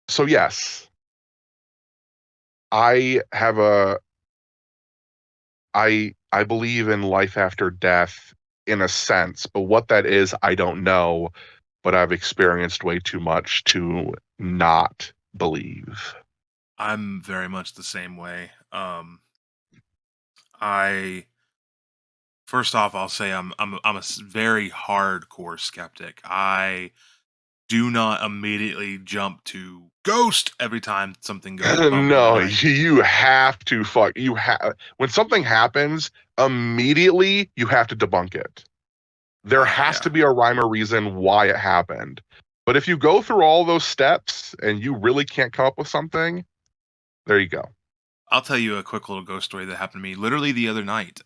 so yes, I have a I believe in life after death in a sense, but what that is, I don't know, but I've experienced way too much to not believe. I'm very much the same way. I First off, I'll say I'm a very hardcore skeptic. I do not immediately jump to ghost every time something goes bump in the No, night. you have to fuck. You have when something happens, immediately you have to debunk it. There has to Yeah. be a rhyme or reason why it happened. But if you go through all those steps and you really can't come up with something, there you go. I'll tell you a quick little ghost story that happened to me literally the other night.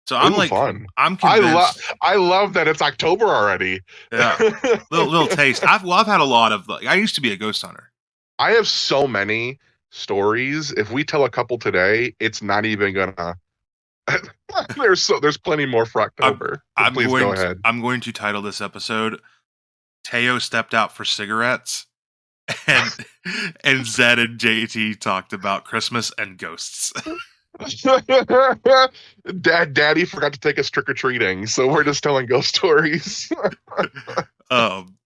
So Ooh, fun. I'm I love convinced. I love that it's October already. Yeah, little taste. I've had a lot of. Like, I used to be a ghost hunter. I have so many stories. If we tell a couple today, it's not even gonna there's plenty more for I'm October. So please go ahead. I'm going to title this episode "Teo stepped out for cigarettes," and Zed and JT talked about Christmas and ghosts. Daddy forgot to take us trick or treating, so we're just telling ghost stories. um,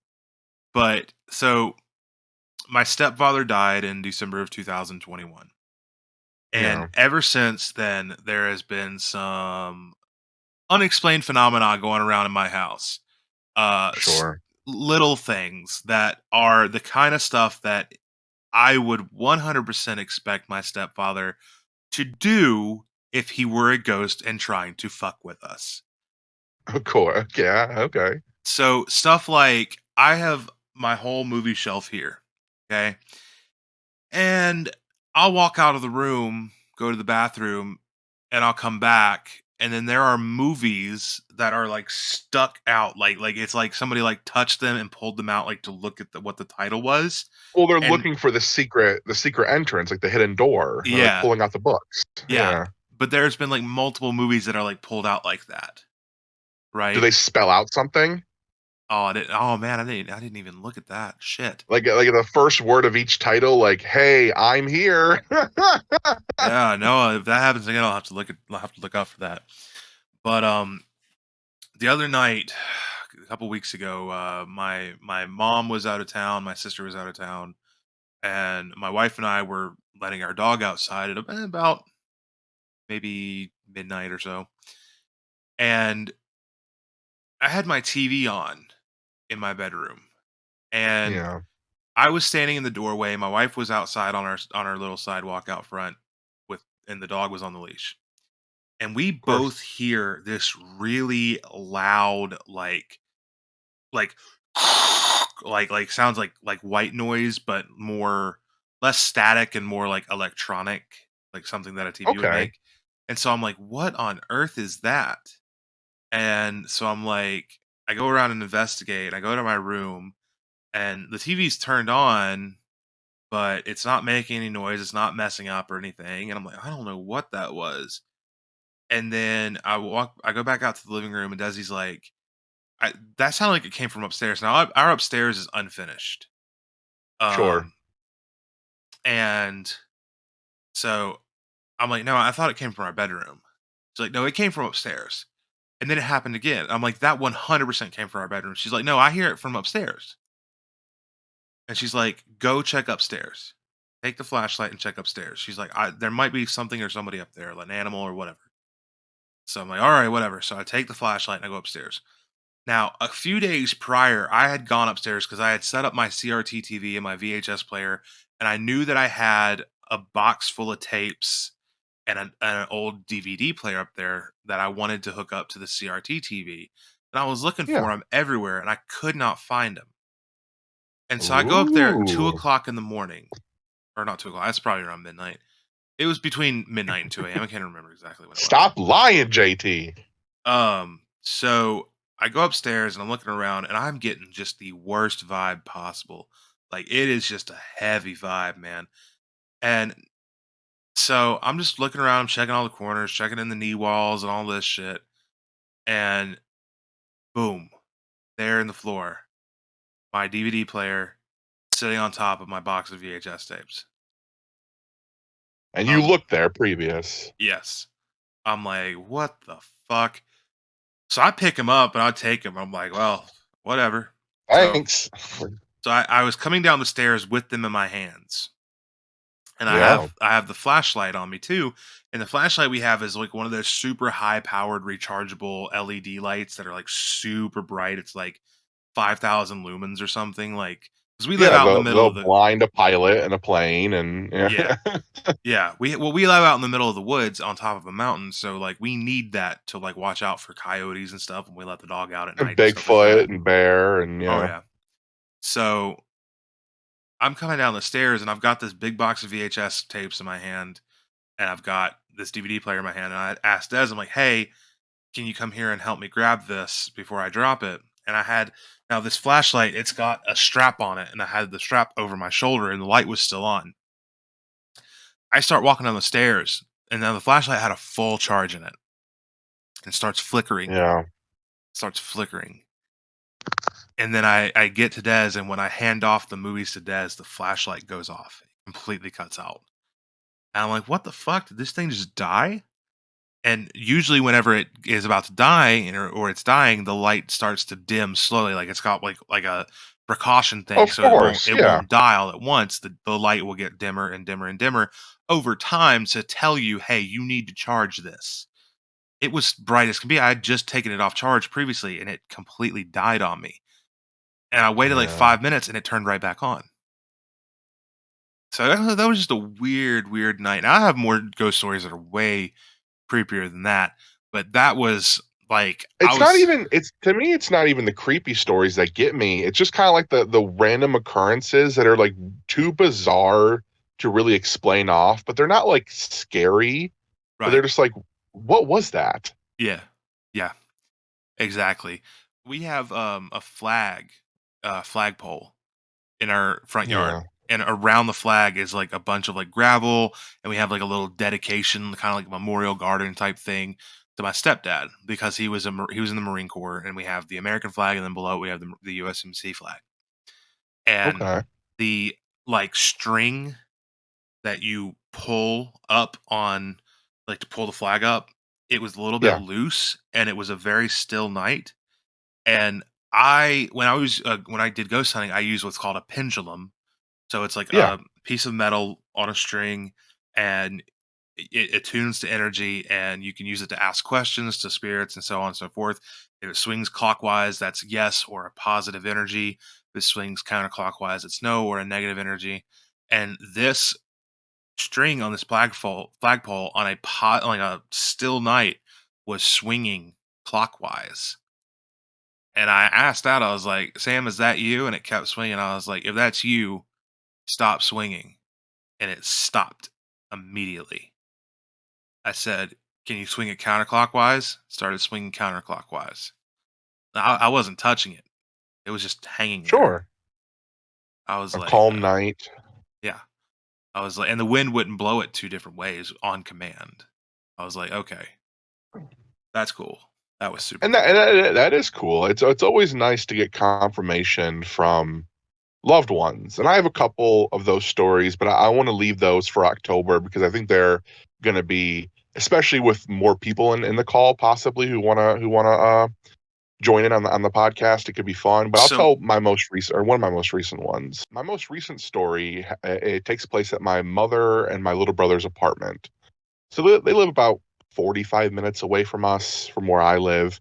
but so my stepfather died in December of 2021. And Yeah, ever since then, there has been some unexplained phenomena going around in my house. Uh, s- sure. Little things that are the kind of stuff that I would 100% expect my stepfather to do if he were a ghost and trying to fuck with us. Of course. Yeah, okay. So, stuff like I have my whole movie shelf here. Okay. And I'll walk out of the room, go to the bathroom, and I'll come back. And then there are movies that are like stuck out, like it's like somebody like touched them and pulled them out, like to look at what the title was. Well, they're And looking for the secret entrance, like the hidden door. They're like yeah, pulling out the books. yeah. Yeah. But there's been like multiple movies that are like pulled out like that, Do right? they spell out something? Oh man, I didn't even look at that. Shit. Like the first word of each title, like, hey, I'm here. Yeah, no. If that happens again, I'll have to look out for that. But the other night, a couple weeks ago, my mom was out of town, my sister was out of town, and my wife and I were letting our dog outside at about maybe midnight or so. And I had my TV on in my bedroom, and Yeah, I was standing in the doorway. My wife was outside on our little sidewalk out front with, and the dog was on the leash. And we of course. both hear this really loud, like like sounds like white noise, but more less static and more like electronic, like something that a TV would Okay. make. And so I'm like, what on earth is that? And so I'm like, I go around and investigate. I go to my room and the TV's turned on, but it's not making any noise. It's not messing up or anything. And I'm like, I don't know what that was. And then I go back out to the living room and Desi's like, that sounded like it came from upstairs. Now our upstairs is unfinished. Sure. Um, and so I'm like, no, I thought it came from our bedroom. She's like, no, it came from upstairs. And then it happened again. I'm like, that 100% came from our bedroom. She's like, no, I hear it from upstairs. And she's like, go check upstairs. Take the flashlight and check upstairs. She's like, there might be something or somebody up there, like an animal or whatever. So I'm like, all right, whatever. So I take the flashlight and I go upstairs. Now, a few days prior, I had gone upstairs because I had set up my CRT TV and my VHS player, and I knew that I had a box full of tapes and an old DVD player up there that I wanted to hook up to the CRT TV. And I was looking for Yeah. them everywhere, and I could not find them. And so I go up there at two Ooh. o'clock in the morning, or not 2 o'clock. That's probably around midnight. It was between midnight and 2 a.m. I can't remember exactly when it was. Stop lying, JT. So I go upstairs and I'm looking around and I'm getting just the worst vibe possible. Like it is just a heavy vibe, man. And so I'm just looking around, checking all the corners, checking in the knee walls and all this shit. And boom, there in the floor, my DVD player sitting on top of my box of VHS tapes. And you Um, looked there previous. yes. I'm like, what the fuck? So I pick him up and I take him. I'm like, well, whatever. So Thanks. so I was coming down the stairs with them in my hands. And Yeah. I have the flashlight on me too. And the flashlight we have is like one of those super high powered rechargeable LED lights that are like super bright. It's like 5,000 lumens or something. Like because we live Yeah, out in the middle they'll of the blind a pilot in a plane and yeah. yeah. Yeah, we live out in the middle of the woods on top of a mountain, so like we need that to like watch out for coyotes and stuff when we let the dog out at And night and stuff like Bigfoot that. and bear and Oh yeah. yeah. So I'm coming down the stairs and I've got this big box of VHS tapes in my hand and I've got this DVD player in my hand and I asked Des, I'm like, hey, can you come here and help me grab this before I drop it? And I had now this flashlight, it's got a strap on it, and I had the strap over my shoulder and the light was still on. I start walking down the stairs, and now the flashlight had a full charge in it. And starts flickering, Yeah. starts flickering. And then I get to Dez, and when I hand off the movies to Dez, the flashlight goes off. It completely cuts out. And I'm like, what the fuck? Did this thing just die? And usually whenever it is about to die or it's dying, the light starts to dim slowly. Like it's got like a precaution thing. Of So course, it yeah. won't die all at once. The light will get dimmer and dimmer and dimmer over time to tell you, hey, you need to charge this. It was bright as can be. I had just taken it off charge previously and it completely died on me. And I waited like Yeah. 5 minutes and it turned right back on. So that was just a weird night. Now I have more ghost stories that are way creepier than that, but that was like I It's not was even it's to me, it's not even the creepy stories that get me. It's just kinda like the random occurrences that are, like, too bizarre to really explain off, but they're not, like, scary, but they're right. just like, "What was that?" Yeah. Yeah, exactly. We have a flagpole in our front yard. Yeah. And around the flag is like a bunch of like gravel, and we have like a little dedication, kind of like a memorial garden type thing to my stepdad because he was in the Marine Corps, and we have the American flag, and then below it we have the USMC flag, and Okay. the like string that you pull up on, like to pull the flag up, it was a little bit Yeah. loose, and it was a very still night, and when I did ghost hunting, I used what's called a pendulum. So it's like Yeah. a piece of metal on a string, and it attunes to energy, and you can use it to ask questions to spirits and so on and so forth. If it swings clockwise, that's yes or a positive energy. If it swings counterclockwise, it's no or a negative energy. And this string on this flagpole on like a still night was swinging clockwise. And I asked that, I was like, Sam, is that you? And it kept swinging. I was like, if that's you, stop swinging. And it stopped immediately. I said, can you swing it counterclockwise? Started swinging counterclockwise. I wasn't touching it. It was just hanging there. Sure. I was A like, calm night. yeah. I was like, and the wind wouldn't blow it two different ways on command. I was like, okay, that's cool. That was super And cool. that is cool. It's always nice to get confirmation from loved ones, and I have a couple of those stories, but I wanna leave those for October because I think they're gonna be especially with more people in the call possibly who wanna join in on the podcast, it could be fun, but I'll So, tell my most recent or one of my most recent ones. My most recent story, it takes place at my mother and my little brother's apartment. So they live about 45 minutes away from us, from where I live,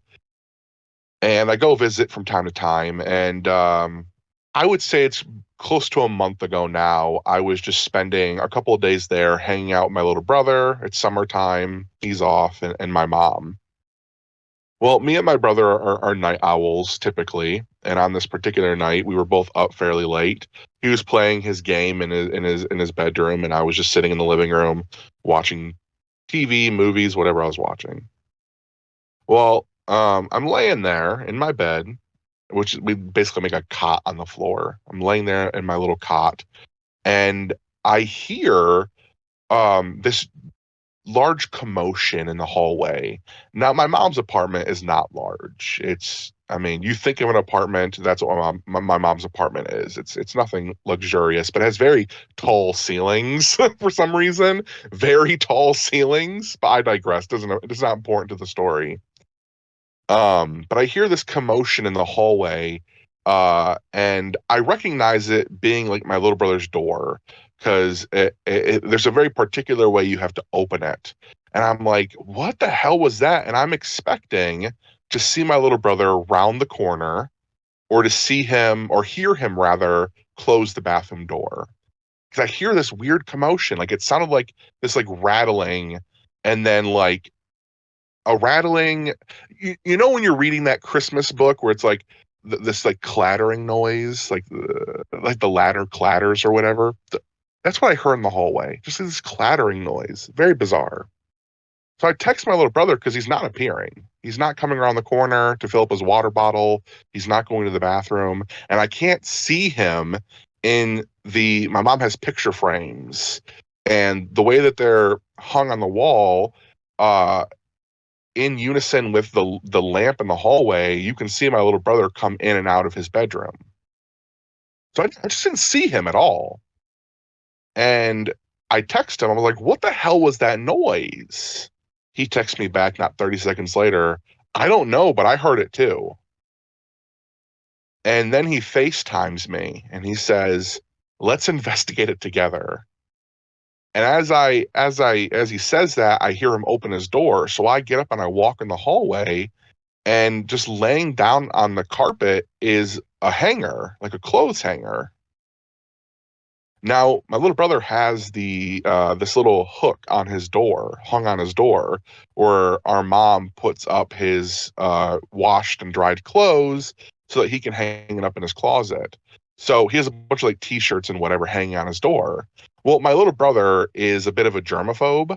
And I go visit from time to time. And I would say it's close to a month ago now. I was just spending a couple of days there hanging out with my little brother. It's summertime, he's off, and my mom. Well, me and my brother are night owls typically, and on this particular night, we were both up fairly late. He was playing his game in his bedroom, and I was just sitting in the living room watching TV, movies, whatever I was watching. Well, I'm laying there in my bed, which we basically make a cot on the floor. I'm laying there in my little cot, and I hear this large commotion in the hallway. Now, my mom's apartment is not large. I mean, you think of an apartment, that's what my mom's apartment is. It's nothing luxurious, but it has very tall ceilings for some reason. Very tall ceilings. But I digress. It's not important to the story. But I hear this commotion in the hallway, and I recognize it being like my little brother's door because there's a very particular way you have to open it. And I'm like, what the hell was that? And I'm expecting to see my little brother round the corner or to see him or hear him rather close the bathroom door. Because I hear this weird commotion. Like it sounded like this like rattling and then like a rattling. You know when you're reading that Christmas book where it's like this like clattering noise, like the ladder clatters or whatever. That's what I heard in the hallway. Just this clattering noise. Very bizarre. So I text my little brother because he's not appearing. He's not coming around the corner to fill up his water bottle. He's not going to the bathroom, and I can't see him in the. My mom has picture frames, and the way that they're hung on the wall, uh, in unison with the lamp in the hallway, you can see my little brother come in and out of his bedroom. So I just didn't see him at all. And I text him. I was like, "What the hell was that noise?" He texts me back not 30 seconds later. I don't know, but I heard it too. And then he FaceTimes me and he says, "Let's investigate it together." And as he says that, I hear him open his door. So I get up and I walk in the hallway, and just laying down on the carpet is a hanger, like a clothes hanger. Now, my little brother has the this little hook on his door, hung on his door, where our mom puts up his washed and dried clothes so that he can hang it up in his closet. So he has a bunch of like t-shirts and whatever hanging on his door. Well, my little brother is a bit of a germaphobe.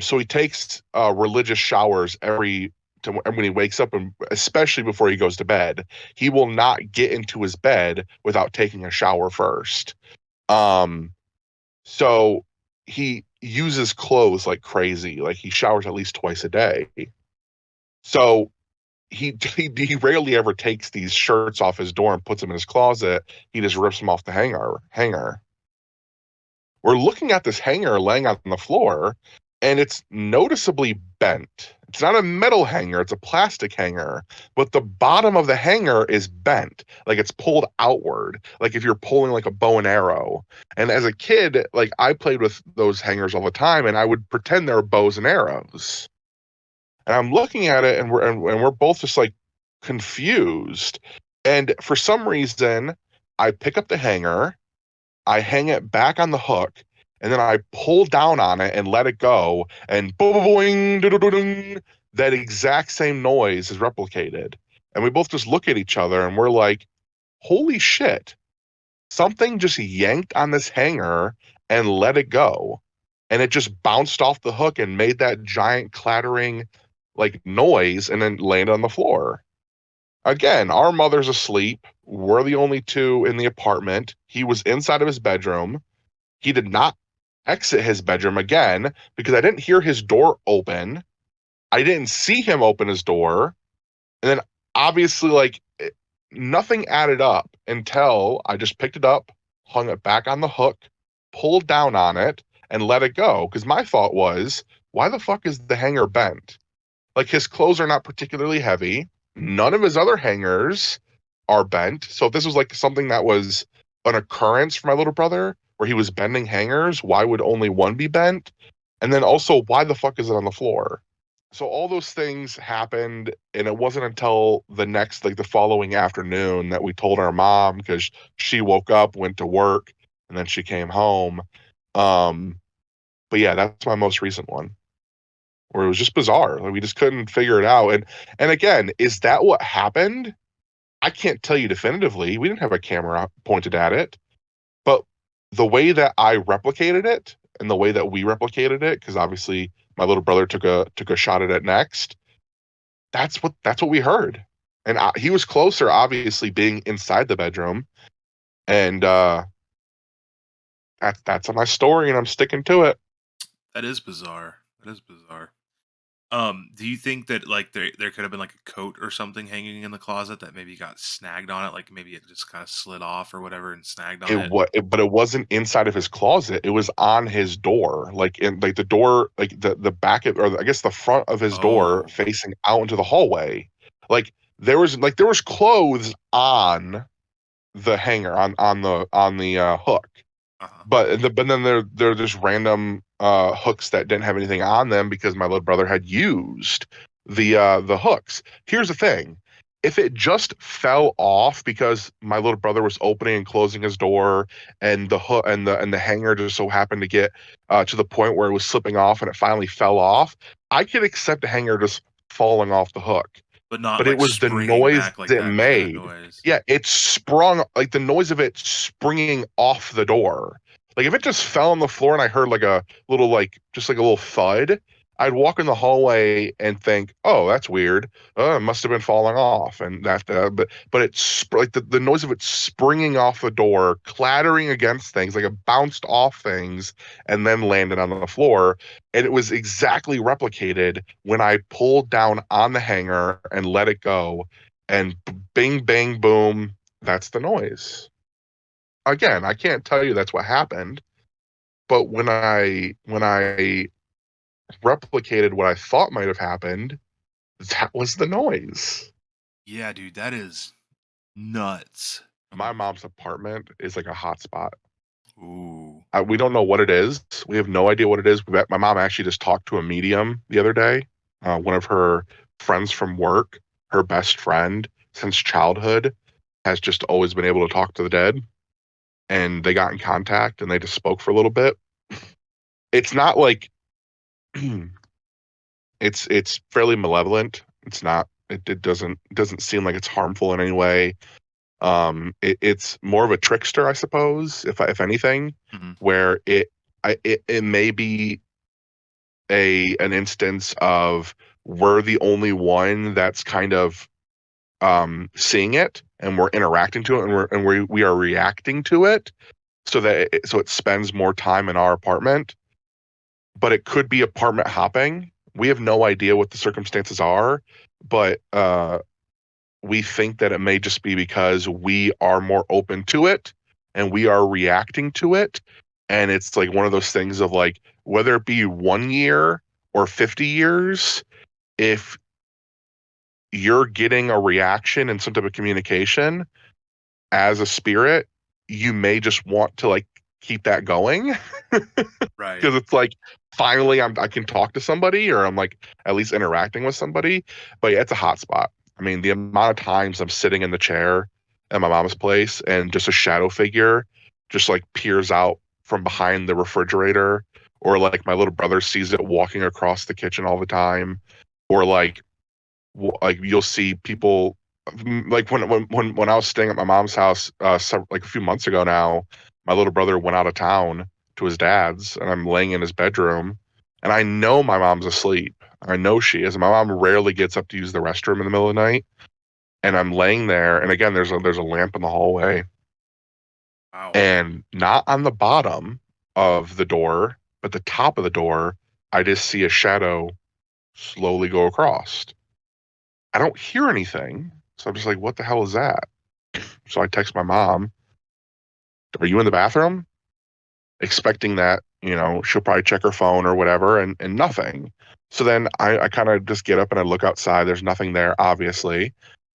So he takes religious showers when he wakes up, and especially before he goes to bed. He will not get into his bed without taking a shower first. Um, so he uses clothes like crazy. Like he showers at least twice a day. So he rarely ever takes these shirts off his door and puts them in his closet. He just rips them off the hanger. We're looking at this hanger laying on the floor, and it's noticeably bent. It's not a metal hanger, it's a plastic hanger, but the bottom of the hanger is bent, like it's pulled outward, like if you're pulling like a bow and arrow. And as a kid, like I played with those hangers all the time, and I would pretend they were bows and arrows. And I'm looking at it, and we're both just like confused. And for some reason, I pick up the hanger, I hang it back on the hook, and then I pull down on it and let it go, and boing, doo-doo-doo-doo, that exact same noise is replicated. And we both just look at each other and we're like, holy shit, something just yanked on this hanger and let it go. And it just bounced off the hook and made that giant clattering like noise and then landed on the floor. Again, our mother's asleep. We're the only two in the apartment. He was inside of his bedroom. He did not exit his bedroom again because I didn't hear his door open. I didn't see him open his door. And then obviously, nothing added up until I just picked it up, hung it back on the hook, pulled down on it, and let it go. Because my thought was, why the fuck is the hanger bent? Like his clothes are not particularly heavy. None of his other hangers are bent. So if this was like something that was an occurrence for my little brother where he was bending hangers, why would only one be bent? And then also, why the fuck is it on the floor? So all those things happened, and it wasn't until the next, like the following afternoon, that we told our mom, because she woke up, went to work, and then she came home. Um, but yeah, that's my most recent one, where it was just bizarre. Like we just couldn't figure it out. And again, is that what happened? I can't tell you definitively. We didn't have a camera pointed at it, but the way that I replicated it and the way that we replicated it, because obviously my little brother took a shot at it next. That's what we heard, and he was closer, obviously being inside the bedroom, and that's my story, and I'm sticking to it. That is bizarre. That is bizarre. Do you think that like there could have been like a coat or something hanging in the closet that maybe got snagged on it, like maybe it just kind of slid off or whatever and snagged on it? But it wasn't inside of his closet. It was on his door, like in like the door, like the back of, or I guess the front of his door, Oh, facing out into the hallway. Like there was clothes on the hanger, on the hook. uh-huh. But then there are just random hooks that didn't have anything on them because my little brother had used the hooks. Here's the thing. If it just fell off because my little brother was opening and closing his door, and the hook and the hanger just so happened to get to the point where it was slipping off and it finally fell off, I could accept a hanger just falling off the hook. But not But it like was the springing noise back like it that, making that made. noise. Yeah, it sprung, like the noise of it springing off the door. Like if it just fell on the floor and I heard like a little, like just like a little thud, I'd walk in the hallway and think, "Oh, that's weird. It must have been falling off." And but it's like the noise of it springing off the door, clattering against things, like it bounced off things and then landed on the floor. And it was exactly replicated when I pulled down on the hanger and let it go, and bing, bang, boom. That's the noise. Again, I can't tell you that's what happened, but when I replicated what I thought might have happened, that was the noise. Yeah, dude, that is nuts. My mom's apartment is like a hotspot. Ooh. We don't know what it is. We have no idea what it is. My mom actually just talked to a medium the other day. One of her friends from work, her best friend since childhood, has just always been able to talk to the dead. And they got in contact and they just spoke for a little bit. It's not like it's fairly malevolent. It's not. It doesn't seem like it's harmful in any way. It's more of a trickster, I suppose, if anything, Hmm. where it may be a an instance of we're the only one that's kind of seeing it, and we're interacting to it, and we are reacting to it, so it spends more time in our apartment. But it could be apartment hopping. We have no idea what the circumstances are, but we think that it may just be because we are more open to it and we are reacting to it. And it's like one of those things of like, whether it be 1 year or 50 years, if you're getting a reaction and some type of communication as a spirit, you may just want to like keep that going. Right. Because it's like finally I can talk to somebody, or I'm like at least interacting with somebody. But yeah, it's a hot spot. I mean, the amount of times I'm sitting in the chair at my mom's place and just a shadow figure just like peers out from behind the refrigerator, or like my little brother sees it walking across the kitchen all the time, or like you'll see people, like when I was staying at my mom's house like a few months ago now, my little brother went out of town to his dad's, and I'm laying in his bedroom, and I know my mom's asleep. I know she is. My mom rarely gets up to use the restroom in the middle of the night, and I'm laying there, and again there's a lamp in the hallway, Wow. and not on the bottom of the door, but the top of the door, I just see a shadow slowly go across. I don't hear anything. So I'm just like, what the hell is that? So I text my mom, "Are you in the bathroom?" Expecting that, she'll probably check her phone or whatever, and nothing. So then I kind of just get up and I look outside. There's nothing there, obviously.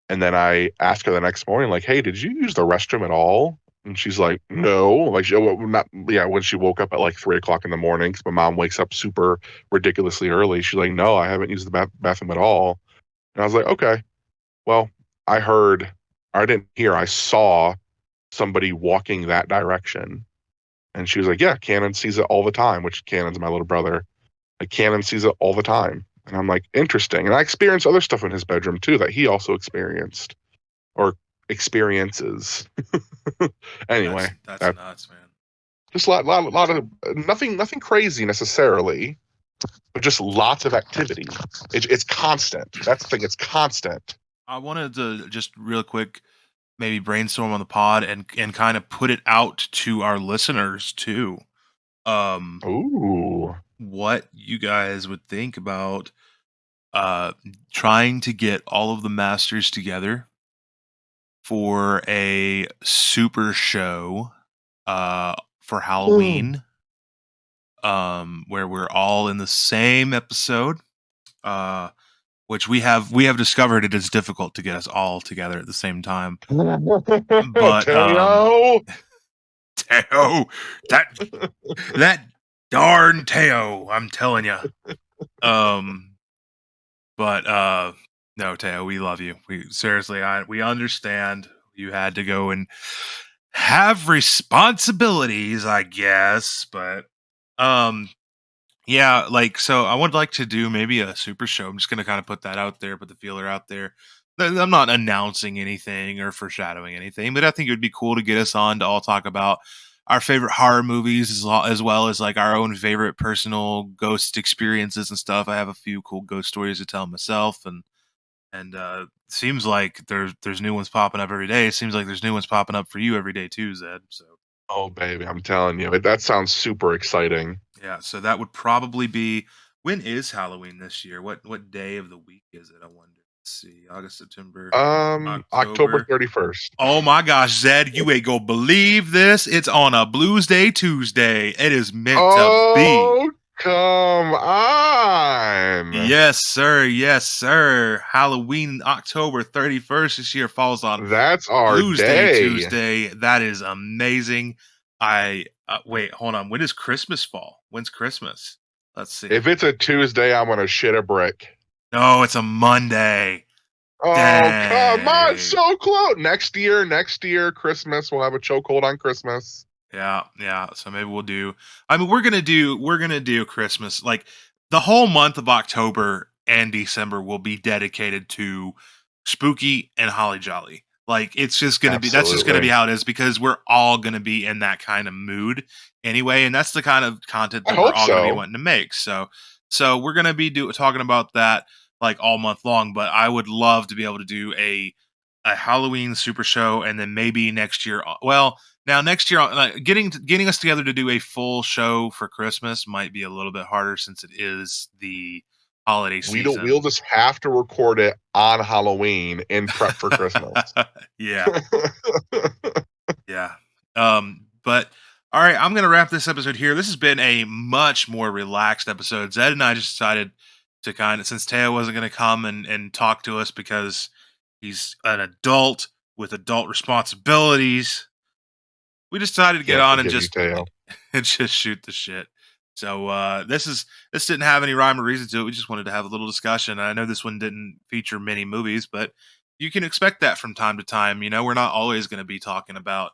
And then I ask her the next morning, like, "Hey, did you use the restroom at all?" And she's like, no, like she well, not yeah. When she woke up at like 3 o'clock in the morning, because my mom wakes up super ridiculously early. She's like, no, I haven't used the bathroom at all. And I was like, okay, well, I heard, I didn't hear, I saw somebody walking that direction. And she was like, yeah, Cannon sees it all the time, which Cannon's my little brother. Like Cannon sees it all the time. And I'm like, interesting. And I experience other stuff in his bedroom too that he also experienced or experiences. Anyway, That's that nuts, man. just lot of nothing crazy necessarily, but just lots of activity. It's constant. That's the thing. It's constant. I wanted to just real quick maybe brainstorm on the pod and kind of put it out to our listeners too. Um, Ooh. what you guys would think about trying to get all of the masters together for a super show for Halloween, where we're all in the same episode. Which we have discovered it is difficult to get us all together at the same time. But Teo. Teo, that darn Teo, I'm telling you. But no, Teo, we love you. We seriously, we understand you had to go and have responsibilities, I guess. But yeah, like so I would like to do maybe a super show. I'm just gonna kind of put that out there, put the feeler out there. I'm not announcing anything or foreshadowing anything, but I think it would be cool to get us on to all talk about our favorite horror movies as well as like our own favorite personal ghost experiences and stuff. I have a few cool ghost stories to tell myself, and seems like there's new ones popping up every day. It seems like there's new ones popping up for you every day too, Zed. So Oh, baby, I'm telling you, that sounds super exciting. yeah, so that would probably be when is Halloween this year? What day of the week is it? I wonder. Let's see. August, September, October October. 31st. Oh my gosh, Zed, you ain't gonna believe this. It's on a Blues Day Tuesday. It is meant to be. Oh, come on. Yes, sir. Yes, sir. Halloween, October 31st this year falls on That's our Blues Day day. Tuesday. That is amazing. I wait, hold on. When does Christmas fall? When's Christmas? Let's see. If it's a Tuesday, I'm gonna shit a brick. No, it's a Monday. Oh, come on, Dang. so close. Next year, Christmas, we'll have a chokehold on Christmas. Yeah, yeah. So maybe we'll do. I mean, we're gonna do Christmas. Like the whole month of October and December will be dedicated to spooky and holly jolly. Like it's just gonna be. That's just gonna be Absolutely. how it is because we're all gonna be in that kind of mood anyway, and that's the kind of content I that we're hope all gonna be so. wanting to make. So we're gonna be talking about that like all month long. But I would love to be able to do a Halloween super show, and then maybe next year. Well, now next year, like, getting us together to do a full show for Christmas might be a little bit harder since it is the holiday We'll season. just have to record it on Halloween in prep for Christmas. Yeah, yeah. But all right, I'm gonna wrap this episode here. This has been a much more relaxed episode. Zed and I just decided to kind of, since Teo wasn't gonna come and talk to us because he's an adult with adult responsibilities, we just decided to get Can't on and forgive you, just Teo. and just shoot the shit. So this didn't have any rhyme or reason to it. We just wanted to have a little discussion. I know this one didn't feature many movies, but you can expect that from time to time. You know, we're not always going to be talking about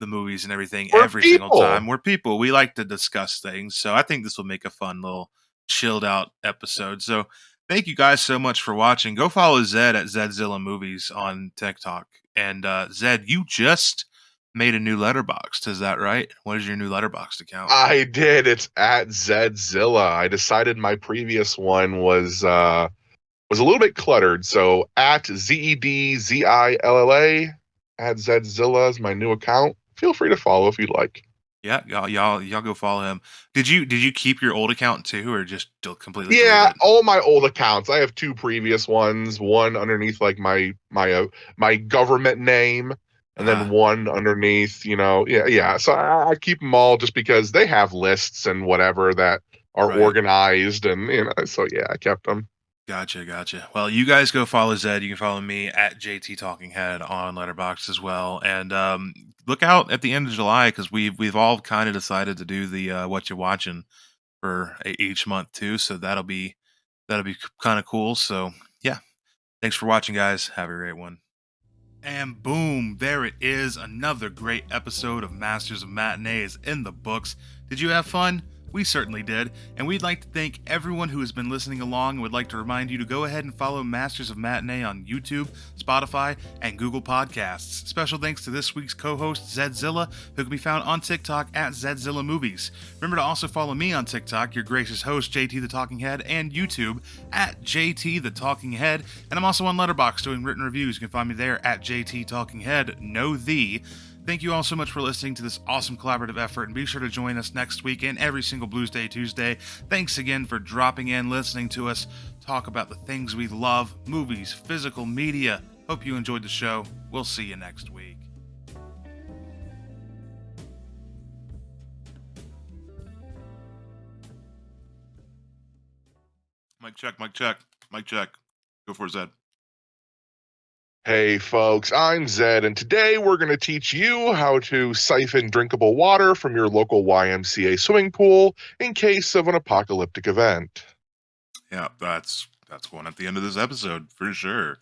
the movies and everything We're every single people. time. We're people. We like to discuss things. So I think this will make a fun little chilled out episode. So thank you guys so much for watching. Go follow Zed at Zedzilla Movies on TikTok. And Zed, you just made a new letterbox. Is that right? What is your new letterbox account? I did. It's at Zedzilla. I decided my previous one was a little bit cluttered, so at ZEDZILLA at Zedzilla is my new account. Feel free to follow if you'd like. Yeah, y'all go follow him. Did you keep your old account too, or just completely delete Yeah, it? all my old accounts. I have two previous ones. One underneath like my government name, and then one underneath. Yeah. So I keep them all just because they have lists and whatever that are Right. organized, and So yeah, I kept them. Gotcha. Well, you guys go follow Zed. You can follow me at JT Talking Head on Letterboxd as well. And look out at the end of July because we've all kind of decided to do the what you watching for each month too. So that'll be kind of cool. So yeah, thanks for watching, guys. Have a great one. And boom, there it is. Another great episode of Masters of Matinee is in the books. Did you have fun? We certainly did, and we'd like to thank everyone who has been listening along and would like to remind you to go ahead and follow Masters of Matinee on YouTube, Spotify, and Google Podcasts. Special thanks to this week's co-host, Zedzilla, who can be found on TikTok at Zedzilla Movies. Remember to also follow me on TikTok, your gracious host, JT the Talking Head, and YouTube at JT the Talking Head, and I'm also on Letterboxd doing written reviews. You can find me there at JT Talking Head, no the. Thank you all so much for listening to this awesome collaborative effort, and be sure to join us next week and every single Blues Day Tuesday. Thanks again for dropping in, listening to us talk about the things we love, movies, physical media. Hope you enjoyed the show. We'll see you next week. Mic check, mic check, mic check. Go for it, Zed. Hey folks, I'm Zed, and today we're going to teach you how to siphon drinkable water from your local YMCA swimming pool in case of an apocalyptic event. Yeah, that's one at the end of this episode for sure.